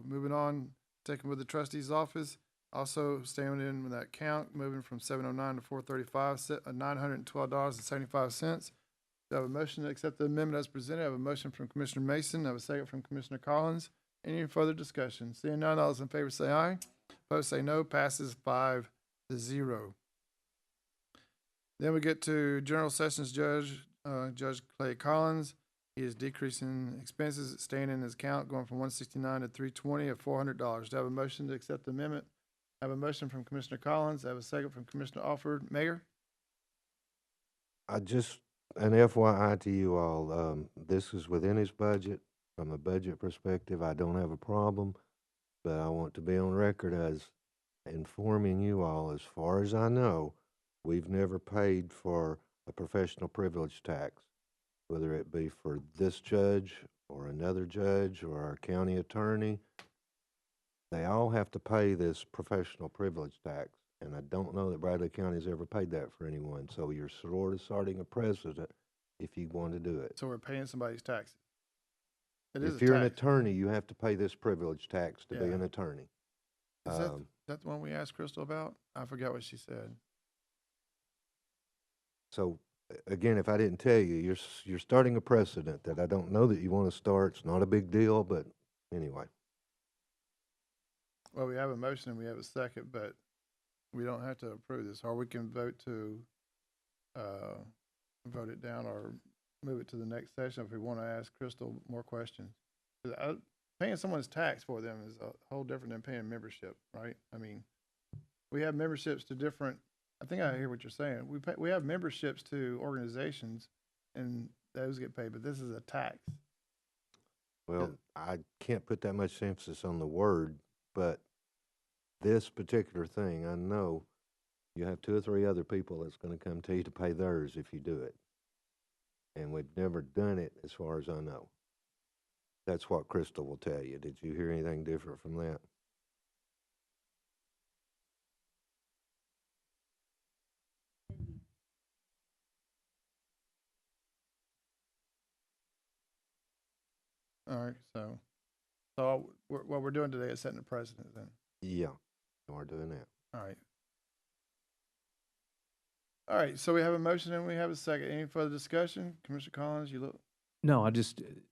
A: Moving on, taking with the trustee's office. Also staying in with that count, moving from 709 to 435, $912.75. I have a motion to accept the amendment as presented. I have a motion from Commissioner Mason. I have a second from Commissioner Collins. Any further discussion? Seeing none, all those in favor say aye. Opposed say no. Passes 5-0. Then we get to General Sessions Judge, Judge Clay Collins. He is decreasing expenses, staying in his account, going from 169 to 320 of $400. Do I have a motion to accept the amendment? I have a motion from Commissioner Collins. I have a second from Commissioner Alford. Mayor?
B: An FYI to you all, this is within his budget. From a budget perspective, I don't have a problem, but I want to be on record as informing you all, as far as I know, we've never paid for a professional privilege tax, whether it be for this judge or another judge or our county attorney. They all have to pay this professional privilege tax, And I don't know that Bradley County's ever paid that for anyone, so you're sort of starting a precedent if you want to do it.
A: So we're paying somebody's taxes. It is
B: If
A: a
B: you're an
A: tax.
B: attorney, you have to pay this privilege tax to be
A: Yeah.
B: an attorney.
A: Is that the one we asked Crystal about? I forgot what she said.
B: So, again, if I didn't tell you, you're starting a precedent that I don't know that you want to start. It's not a big deal, but anyway.
A: Well, we have a motion and we have a second, but we don't have to approve this, or we can vote to vote it down or move it to the next session if we want to ask Crystal more questions. 'Cause paying someone's tax for them is a whole different than paying membership, right? I mean, we have memberships to different, I think I hear what you're saying. We have memberships to organizations and those get paid, but this is a tax.
B: Well, I can't put that much emphasis on the word, but this particular thing, I know you have 2 or 3 other people that's going to come to you to pay theirs if you do it. And we've never done it as far as I know. That's what Crystal will tell you. Did you hear anything different from that?
A: All right, so what we're doing today is setting a precedent then.
B: Yeah, we're doing that.
A: All right. All right, so we have a motion and we have a second. Any further discussion? Commissioner Collins, you look,
G: No,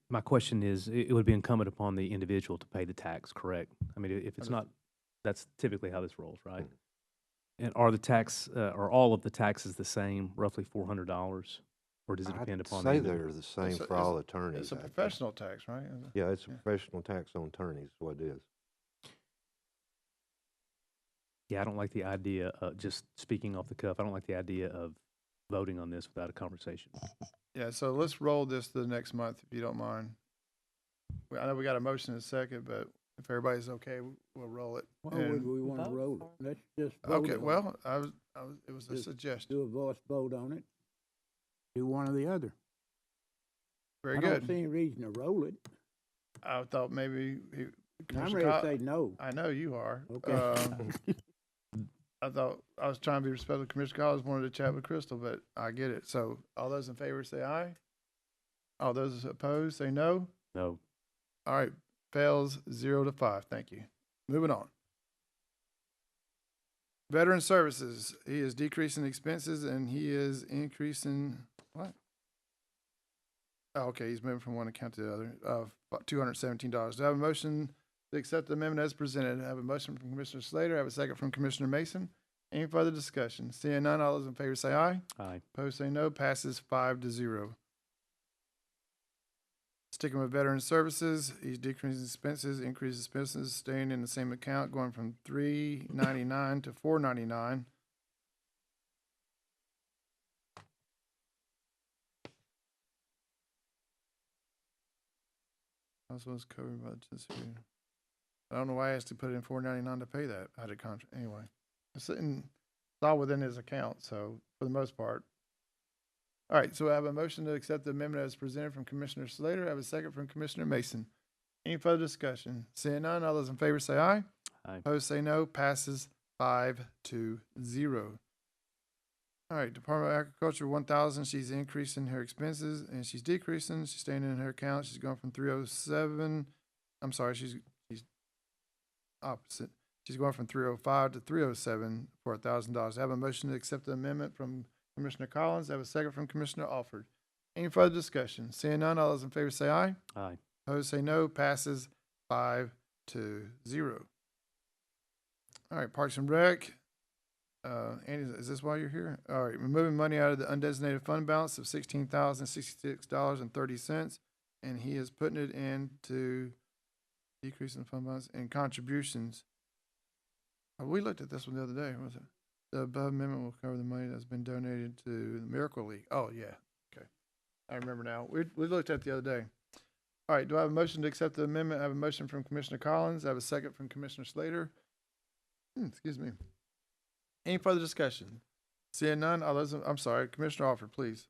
G: my question is, it would be incumbent upon the individual to pay the tax, correct? I mean, if it's not, that's typically how this rolls, right? And are all of the taxes the same, roughly $400? Or does it depend upon the
B: I'd say
G: individual?
B: they're the same
A: It's
B: for all attorneys.
A: it's a
B: I think.
A: professional tax, right?
B: Yeah, it's a professional tax on attorneys, is what it is.
G: Yeah, I don't like the idea of, just speaking off the cuff, I don't like the idea of voting on this without a conversation.
A: Yeah, so let's roll this to the next month, if you don't mind. I know we got a motion in a second, but if everybody's okay, we'll roll it.
E: Why would
A: And-
E: we want to roll it? Let's just vote
A: Okay,
E: on it.
A: well, it was a
E: Just
A: suggestion.
E: Do a voice vote on it. Do one or the other.
A: Very
E: I don't
A: good.
E: see any reason to roll it.
A: I thought maybe
E: I'm
A: Commissioner
E: ready to say no.
A: I know you are.
E: Okay.
A: I thought I was trying to be respectful. Commissioner Collins wanted to chat with Crystal, but I get it. So all those in favor say aye. All those opposed say no.
G: No,
A: All right, fails 0-5. Thank you. Moving on. Veteran Services, he is decreasing expenses and he is increasing, what? Oh, okay, he's moving from one account to the other, about $217. Do I have a motion to accept the amendment as presented? I have a motion from Commissioner Slater. I have a second from Commissioner Mason. Any further discussion? Seeing none, all those in favor say aye.
G: aye.
A: Opposed say no. Passes 5-0. Sticking with Veteran Services, he's decreasing expenses, increasing expenses, staying in the same account, going from $399 to $499. Also was covered by this here. I don't know why I has to put in $499 to pay that out of contract. Anyway, it's all within his account, so for the most part. All right, so I have a motion to accept the amendment as presented from Commissioner Slater. I have a second from Commissioner Mason. Any further discussion? Seeing none, all those in favor say aye.
G: Aye.
A: Opposed say no. Passes 5-0. All right, Department of Agriculture, 1,000. She's increasing her expenses and she's decreasing. She's staying in her account. She's going from 307. I'm sorry, she's opposite. She's going from 305 to 307 for $1,000. I have a motion to accept the amendment from Commissioner Collins. I have a second from Commissioner Alford. Any further discussion? Seeing none, all those in favor say aye.
G: Aye.
A: Opposed say no. Passes 5-0. All right, Parks and Rec. Andy, is this why you're here? All right, removing money out of the undesignated fund balance of $16,066.30, and he is putting it into decreasing fund balance and contributions. We looked at this one the other day, was it? The above amendment will cover the money that's been donated to the Miracle League. Oh, yeah, okay. I remember now. We looked at it the other day. All right, do I have a motion to accept the amendment? I have a motion from Commissioner Collins. I have a second from Commissioner Slater. Excuse me. Any further discussion? Seeing none, all those, I'm sorry, Commissioner Alford, please.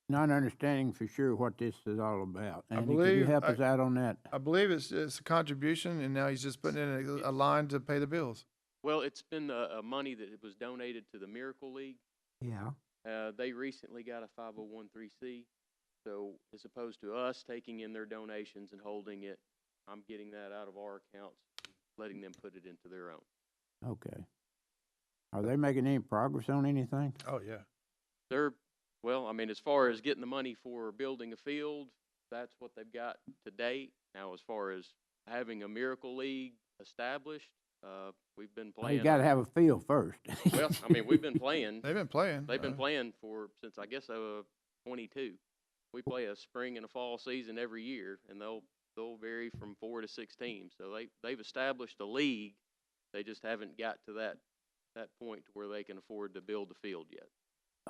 E: Not understanding for sure what this is all about.
A: I
E: Andy, could you
A: believe
E: help us out on that?
A: I believe it's a contribution, and now he's just putting in a line to pay the bills.
H: Well, it's been money that was donated to the Miracle League.
E: Yeah.
H: They recently got a 501(c), so as opposed to us taking in their donations and holding it, I'm getting that out of our accounts, letting them put it into their own.
E: Okay. Are they making any progress on anything?
A: Oh, yeah.
H: Well, I mean, as far as getting the money for building a field, that's what they've got to date. Now, as far as having a Miracle League established, we've been
E: Well,
H: playing.
E: you gotta have a field first.
H: Well, I mean, we've been playing.
A: They've been playing.
H: They've been playing since I guess 22. We play a spring and a fall season every year, and they'll vary from 4 to 6 teams. So they've established a league. They just haven't got to that point where they can afford to build the field yet.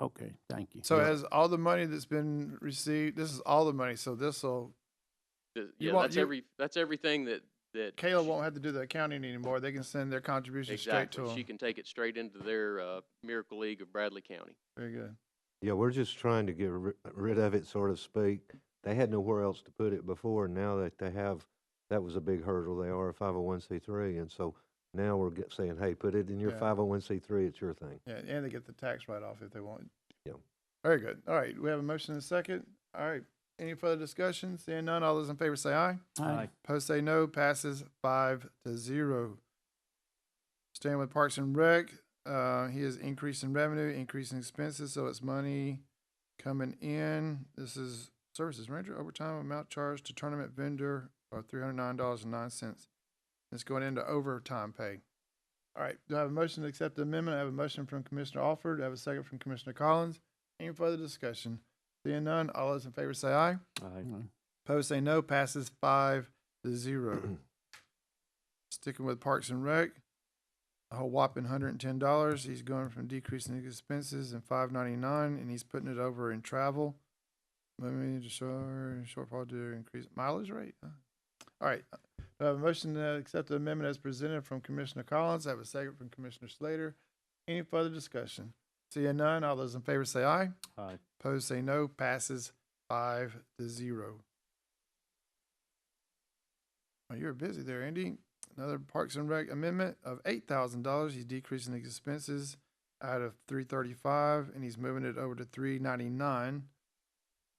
E: Okay, thank you.
A: So has all the money that's been received, this is all the money, so this'll,
H: That's everything that
A: Kayla won't have to do the accounting anymore. They can send their contribution straight to
H: exactly.
A: them.
H: She can take it straight into their Miracle League of Bradley County.
A: Very good.
B: Yeah, we're just trying to get rid of it, so to speak. They had nowhere else to put it before, and now that they have, that was a big hurdle. They are a 501(c)(3), and so now we're saying, hey, put it in your
A: Yeah.
B: 501(c)(3), it's your thing.
A: Yeah, and they get the tax write-off if they want.
B: Yeah.
A: Very good. All right, we have a motion and a second. All right, any further discussion? Seeing none, all those in favor say aye.
E: Aye.
A: Opposed say no, passes 5-0. Staying with Parks and Rec, he is increasing revenue, increasing expenses, so it's money coming in. This is services manager, overtime amount charged to tournament vendor of $309.09. It's going into overtime pay. All right, do I have a motion to accept the amendment? I have a motion from Commissioner Alford. I have a second from Commissioner Collins. Any further discussion? Seeing none, all those in favor say aye.
G: Aye.
A: Opposed say no, passes 5-0. Sticking with Parks and Rec, a whole whopping $110. He's going from decreasing his expenses in $599, and he's putting it over in travel. Maybe just shortfall to increase mileage rate. All right, I have a motion to accept the amendment as presented from Commissioner Collins. I have a second from Commissioner Slater. Any further discussion? Seeing none, all those in favor say aye.
G: Aye.
A: Opposed say no, passes 5-0. Oh, you're busy there, Andy. Another Parks and Rec amendment of $8,000. He's decreasing his expenses out of $335, and he's moving it over to $399.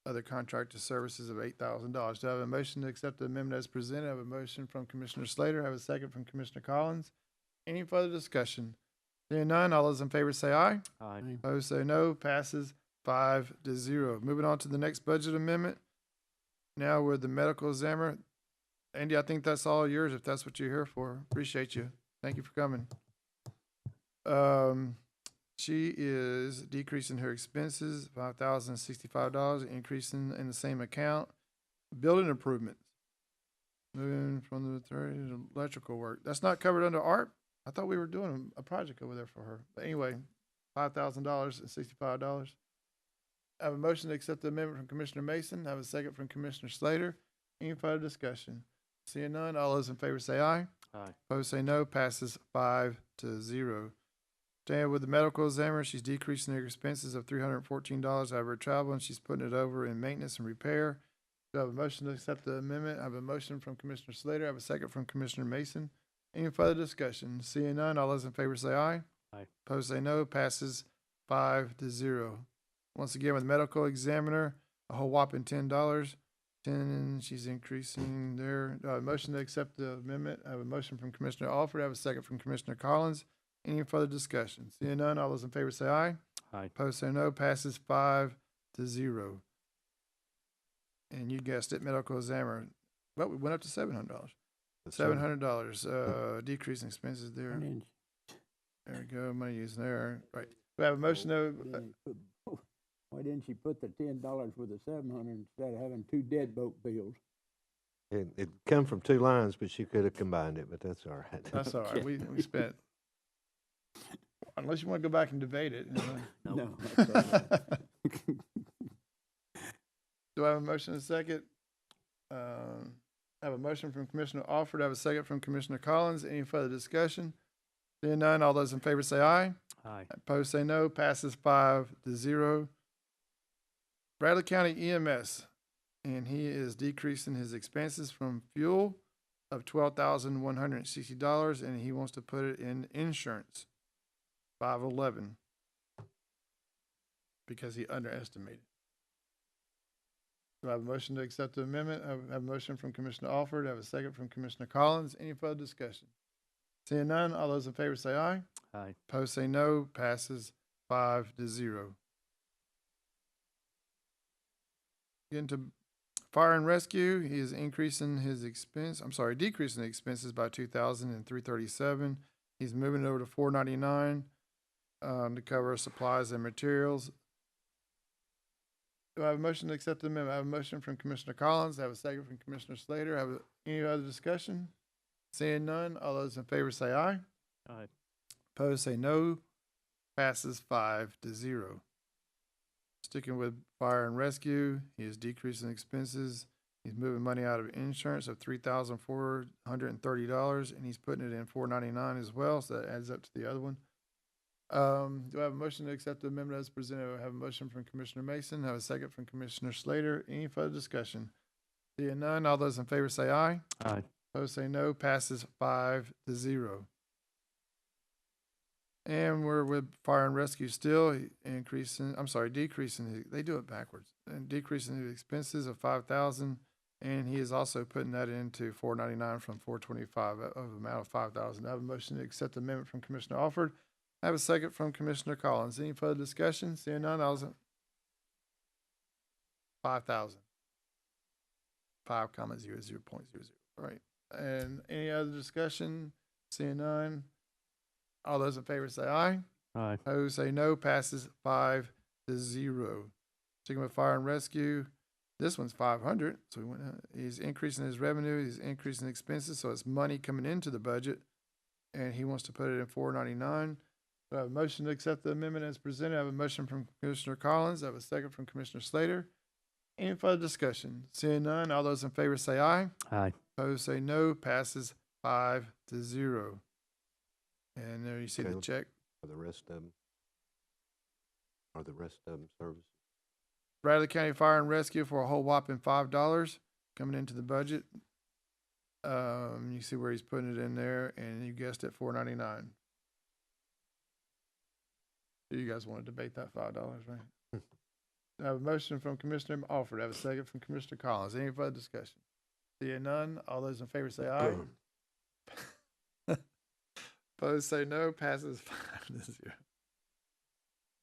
A: Other contracted services of $8,000. Do I have a motion to accept the amendment as presented? I have a motion from Commissioner Slater. I have a second from Commissioner Collins. Any further discussion? Seeing none, all those in favor say aye.
G: Aye.
A: Opposed say no, passes 5-0. Moving on to the next budget amendment. Now with the medical examiner. Andy, I think that's all yours if that's what you're here for. Appreciate you. Thank you for coming. She is decreasing her expenses, $5,065, increasing in the same account. Building improvements. Moving from the electrical work. That's not covered under ARP? I thought we were doing a project over there for her. But anyway, $5,000 and $65. I have a motion to accept the amendment from Commissioner Mason. I have a second from Commissioner Slater. Any further discussion? Seeing none, all those in favor say aye.
G: Aye.
A: Opposed say no, passes 5-0. Staying with the medical examiner, she's decreasing her expenses of $314 out of her travel, and she's putting it over in maintenance and repair. Do I have a motion to accept the amendment? I have a motion from Commissioner Slater. I have a second from Commissioner Mason. Any further discussion? Seeing none, all those in favor say aye.
G: Aye.
A: Opposed say no, passes 5-0. Once again, with medical examiner, a whole whopping $10. She's increasing there. Do I have a motion to accept the amendment? I have a motion from Commissioner Alford. I have a second from Commissioner Collins. Any further discussion? Seeing none, all those in favor say aye.
G: Aye.
A: Opposed say no, passes 5-0. And you guessed it, medical examiner. Well, we went up to $700. $700, decrease in expenses there. There we go, money used there. Right. We have a motion to,
E: Why didn't she put the $10 with the $700 instead of having two deadbolt bills?
B: It come from two lines, but she could have combined it, but that's all right.
A: that's all right, we spent, unless you want to go back and debate it.
E: No. That's all right.
A: Do I have a motion and a second? I have a motion from Commissioner Alford. I have a second from Commissioner Collins. Any further discussion? Seeing none, all those in favor say aye.
G: Aye.
A: Opposed say no. Passes 5-0. Bradley County EMS, and he is decreasing his expenses from fuel of $12,160, and he wants to put it in insurance, 511, because he underestimated. Do I have a motion to accept the amendment? I have a motion from Commissioner Alford. I have a second from Commissioner Collins. Any further discussion? Seeing none, all those in favor say aye.
G: Aye.
A: Opposed say no. Passes 5-0. Getting to fire and rescue, he is decreasing the expenses by $2,000 and $337. He's moving it over to $499 to cover supplies and materials. Do I have a motion to accept the amendment? I have a motion from Commissioner Collins. I have a second from Commissioner Slater. Any other discussion? Seeing none, all those in favor say aye.
G: Aye.
A: Opposed say no. Passes 5-0. Sticking with fire and rescue, he is decreasing expenses. He's moving money out of insurance of $3,430, and he's putting it in $499 as well, so that adds up to the other one. Do I have a motion to accept the amendment as presented? I have a motion from Commissioner Mason. I have a second from Commissioner Slater. Any further discussion? Seeing none, all those in favor say aye.
G: Aye.
A: Opposed say no. Passes 5-0. And we're with fire and rescue still, decreasing, they do it backwards, and decreasing the expenses of $5,000, and he is also putting that into $499 from $425 of an amount of $5,000. I have a motion to accept the amendment from Commissioner Alford. I have a second from Commissioner Collins. Any further discussion? Seeing none, I was at 5,000. 5,00.00. All right. And any other discussion? Seeing none. All those in favor say aye.
G: Aye.
A: Opposed say no. Passes 5-0. Sticking with fire and rescue, this one's 500. So he's increasing his revenue. He's increasing expenses. So it's money coming into the budget, and he wants to put it in $499. I have a motion to accept the amendment as presented. I have a motion from Commissioner Collins. I have a second from Commissioner Slater. Any further discussion? Seeing none, all those in favor say aye.
G: Aye.
A: Opposed say no. Passes 5-0. And there you see the check.
B: For the rest of them. Are the rest of them services?
A: Bradley County Fire and Rescue for a whole whopping $5 coming into the budget. You see where he's putting it in there, and you guessed it, $499. Do you guys want to debate that $5, right? I have a motion from Commissioner Alford. I have a second from Commissioner Collins. Any further discussion? Seeing none, all those in favor say aye. Opposed say no. Passes 5-0.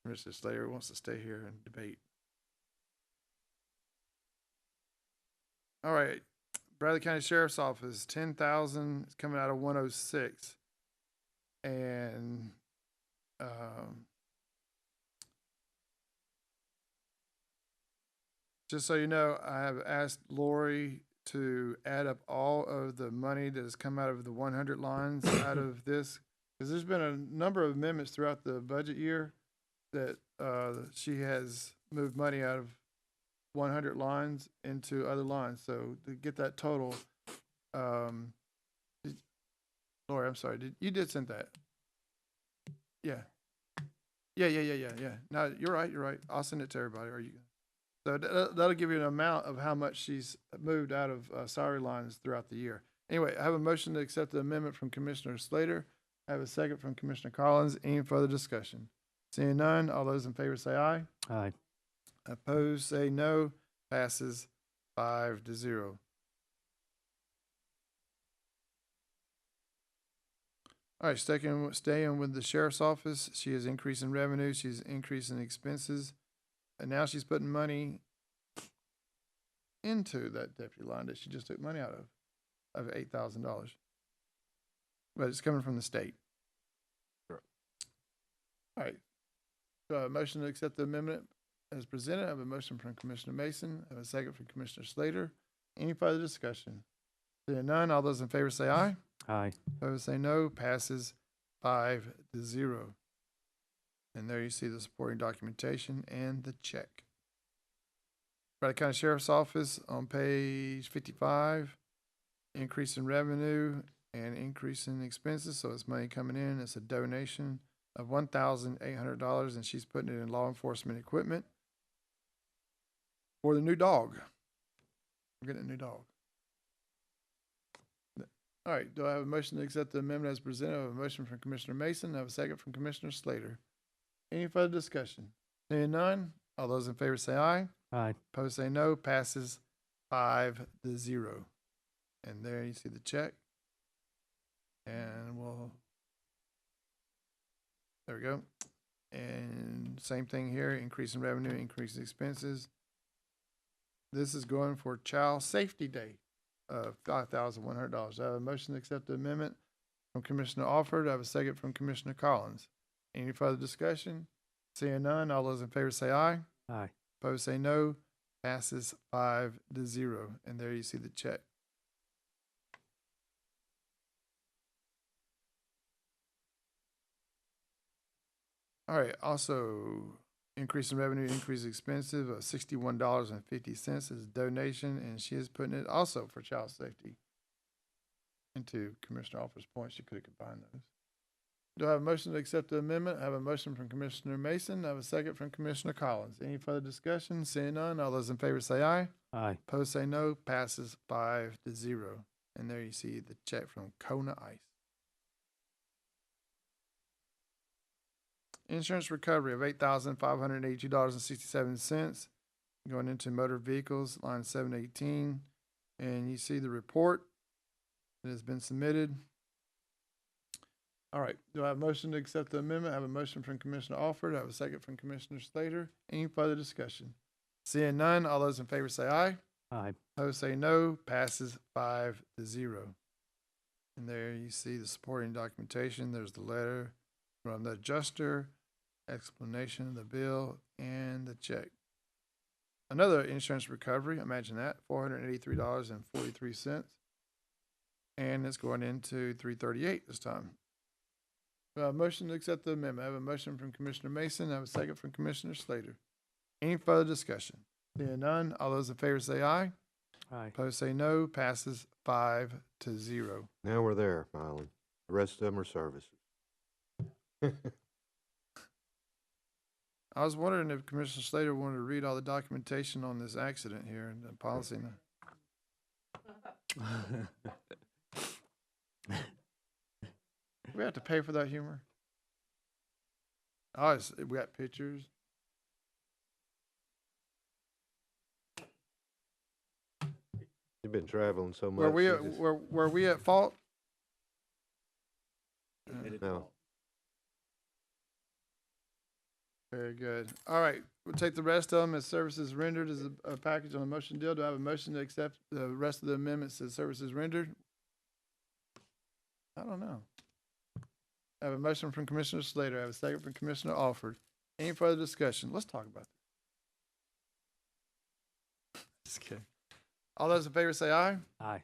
A: Commissioner Slater wants to stay here and debate. All right. Bradley County Sheriff's Office, $10,000. It's coming out of 106. And just so you know, I have asked Lori to add up all of the money that has come out of the 100 lines out of this, because there's been a number of amendments throughout the budget year that she has moved money out of 100 lines into other lines. So to get that total, Lori, I'm sorry, you did send that? Yeah. No, you're right. I'll send it to everybody. Are you? So that'll give you an amount of how much she's moved out of salary lines throughout the year. Anyway, I have a motion to accept the amendment from Commissioner Slater. I have a second from Commissioner Collins. Any further discussion? Seeing none, all those in favor say aye.
G: Aye.
A: Opposed say no. Passes 5-0. All right, staying with the sheriff's office. She is increasing revenue. She's increasing expenses. And now she's putting money into that deputy line that she just took money out of $8,000. But it's coming from the state.
B: Sure.
A: All right. So a motion to accept the amendment as presented. I have a motion from Commissioner Mason. I have a second from Commissioner Slater. Any further discussion? Seeing none, all those in favor say aye.
G: Aye.
A: Opposed say no. Passes 5-0. And there you see the supporting documentation and the check. Bradley County Sheriff's Office on page 55, increase in revenue and increase in expenses. So it's money coming in. It's a donation of $1,800, and she's putting it in law enforcement equipment. for the new dog. We're getting a new dog. All right, do I have a motion to accept the amendment as presented? I have a motion from Commissioner Mason. I have a second from Commissioner Slater. Any further discussion? Seeing none, all those in favor say aye.
G: Aye.
A: Opposed say no. Passes 5-0. And there you see the check. And there we go. And same thing here, increase in revenue, increase in expenses. This is going for Child Safety Day of $5,100. I have a motion to accept the amendment from Commissioner Alford. I have a second from Commissioner Collins. Any further discussion? Seeing none, all those in favor say aye.
G: Aye.
A: Opposed say no. Passes 5-0. And there you see the check. All right, also increase in revenue, increase expensive of $61.50 is donation, and she is putting it also for child safety. And to Commissioner Alford's point, she could have combined those. Do I have a motion to accept the amendment? I have a motion from Commissioner Mason. I have a second from Commissioner Collins. Any further discussion? Seeing none, all those in favor say aye.
G: Aye.
A: Opposed say no. Passes 5-0. And there you see the check from Kona Ice. Insurance recovery of $8,582.67 going into motor vehicles, line 718. And you see the report that has been submitted. All right. Do I have a motion to accept the amendment? I have a motion from Commissioner Alford. I have a second from Commissioner Slater. Any further discussion? Seeing none, all those in favor say aye.
G: Aye.
A: Opposed say no. Passes 5-0. And there you see the supporting documentation. There's the letter from the adjuster, explanation of the bill, and the check. Another insurance recovery, imagine that, $483.43. And it's going into 338 this time. Motion to accept the amendment. I have a motion from Commissioner Mason. I have a second from Commissioner Slater. Any further discussion? Seeing none, all those in favor say aye.
G: Aye.
A: Opposed say no. Passes 5-0.
B: Now we're there, Mylan. The rest of them are services.
A: I was wondering if Commissioner Slater wanted to read all the documentation on this accident here and the policy. We have to pay for that humor. Oh, we got pictures.
B: You've been traveling so much.
A: Were we at fault?
B: No.
A: Very good. All right, we'll take the rest of them as services rendered as a package on a motion deal. Do I have a motion to accept the rest of the amendments as services rendered? I don't know. I have a motion from Commissioner Slater. I have a second from Commissioner Alford. Any further discussion? Let's talk about this. Just kidding. All those in favor say aye.
G: Aye.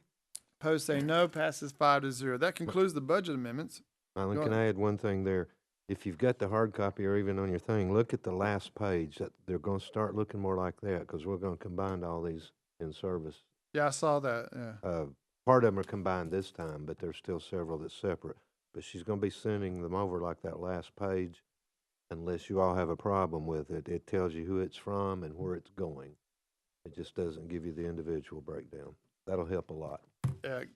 A: Opposed say no. Passes 5-0. That concludes the budget amendments.
B: Mylan, can I add one thing there? If you've got the hard copy or even on your thing, look at the last page. That they're going to start looking more like that because we're going to combine all these in service.
A: Yeah, I saw that. Yeah.
B: Part of them are combined this time, but there's still several that's separate. But she's going to be sending them over like that last page, unless you all have a problem with it. It tells you who it's from and where it's going. It just doesn't give you the individual breakdown. That'll help a lot.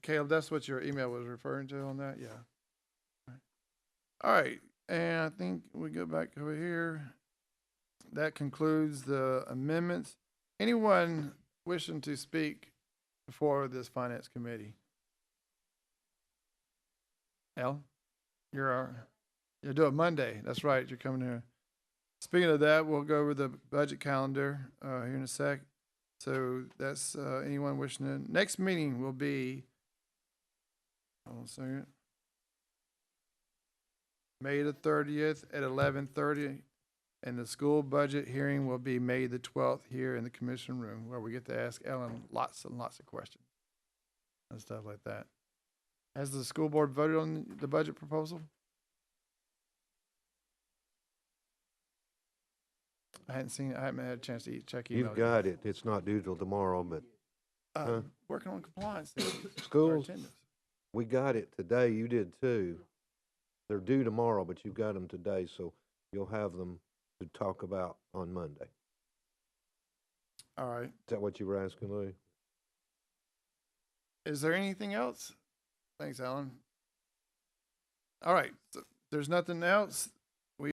A: Caleb, that's what your email was referring to on that? Yeah. All right. And I think we go back over here. That concludes the amendments. Anyone wishing to speak before this finance committee? Al, you'll do it Monday. That's right. You're coming here. Speaking of that, we'll go over the budget calendar here in a sec. So that's anyone wishing to. Next meeting will be, hold on a second, May the 30th at 11:30, and the school budget hearing will be May the 12th here in the commission room, where we get to ask Ellen lots and lots of questions and stuff like that. Has the school board voted on the budget proposal? I haven't had a chance to check email.
B: You've got it. It's not due till tomorrow, but
A: working on compliance.
B: Schools, we got it today. You did too. They're due tomorrow, but you've got them today, so you'll have them to talk about on Monday.
A: All right.
B: Is that what you were asking, Lou?
A: Is there anything else? Thanks, Alan. All right. So there's nothing else.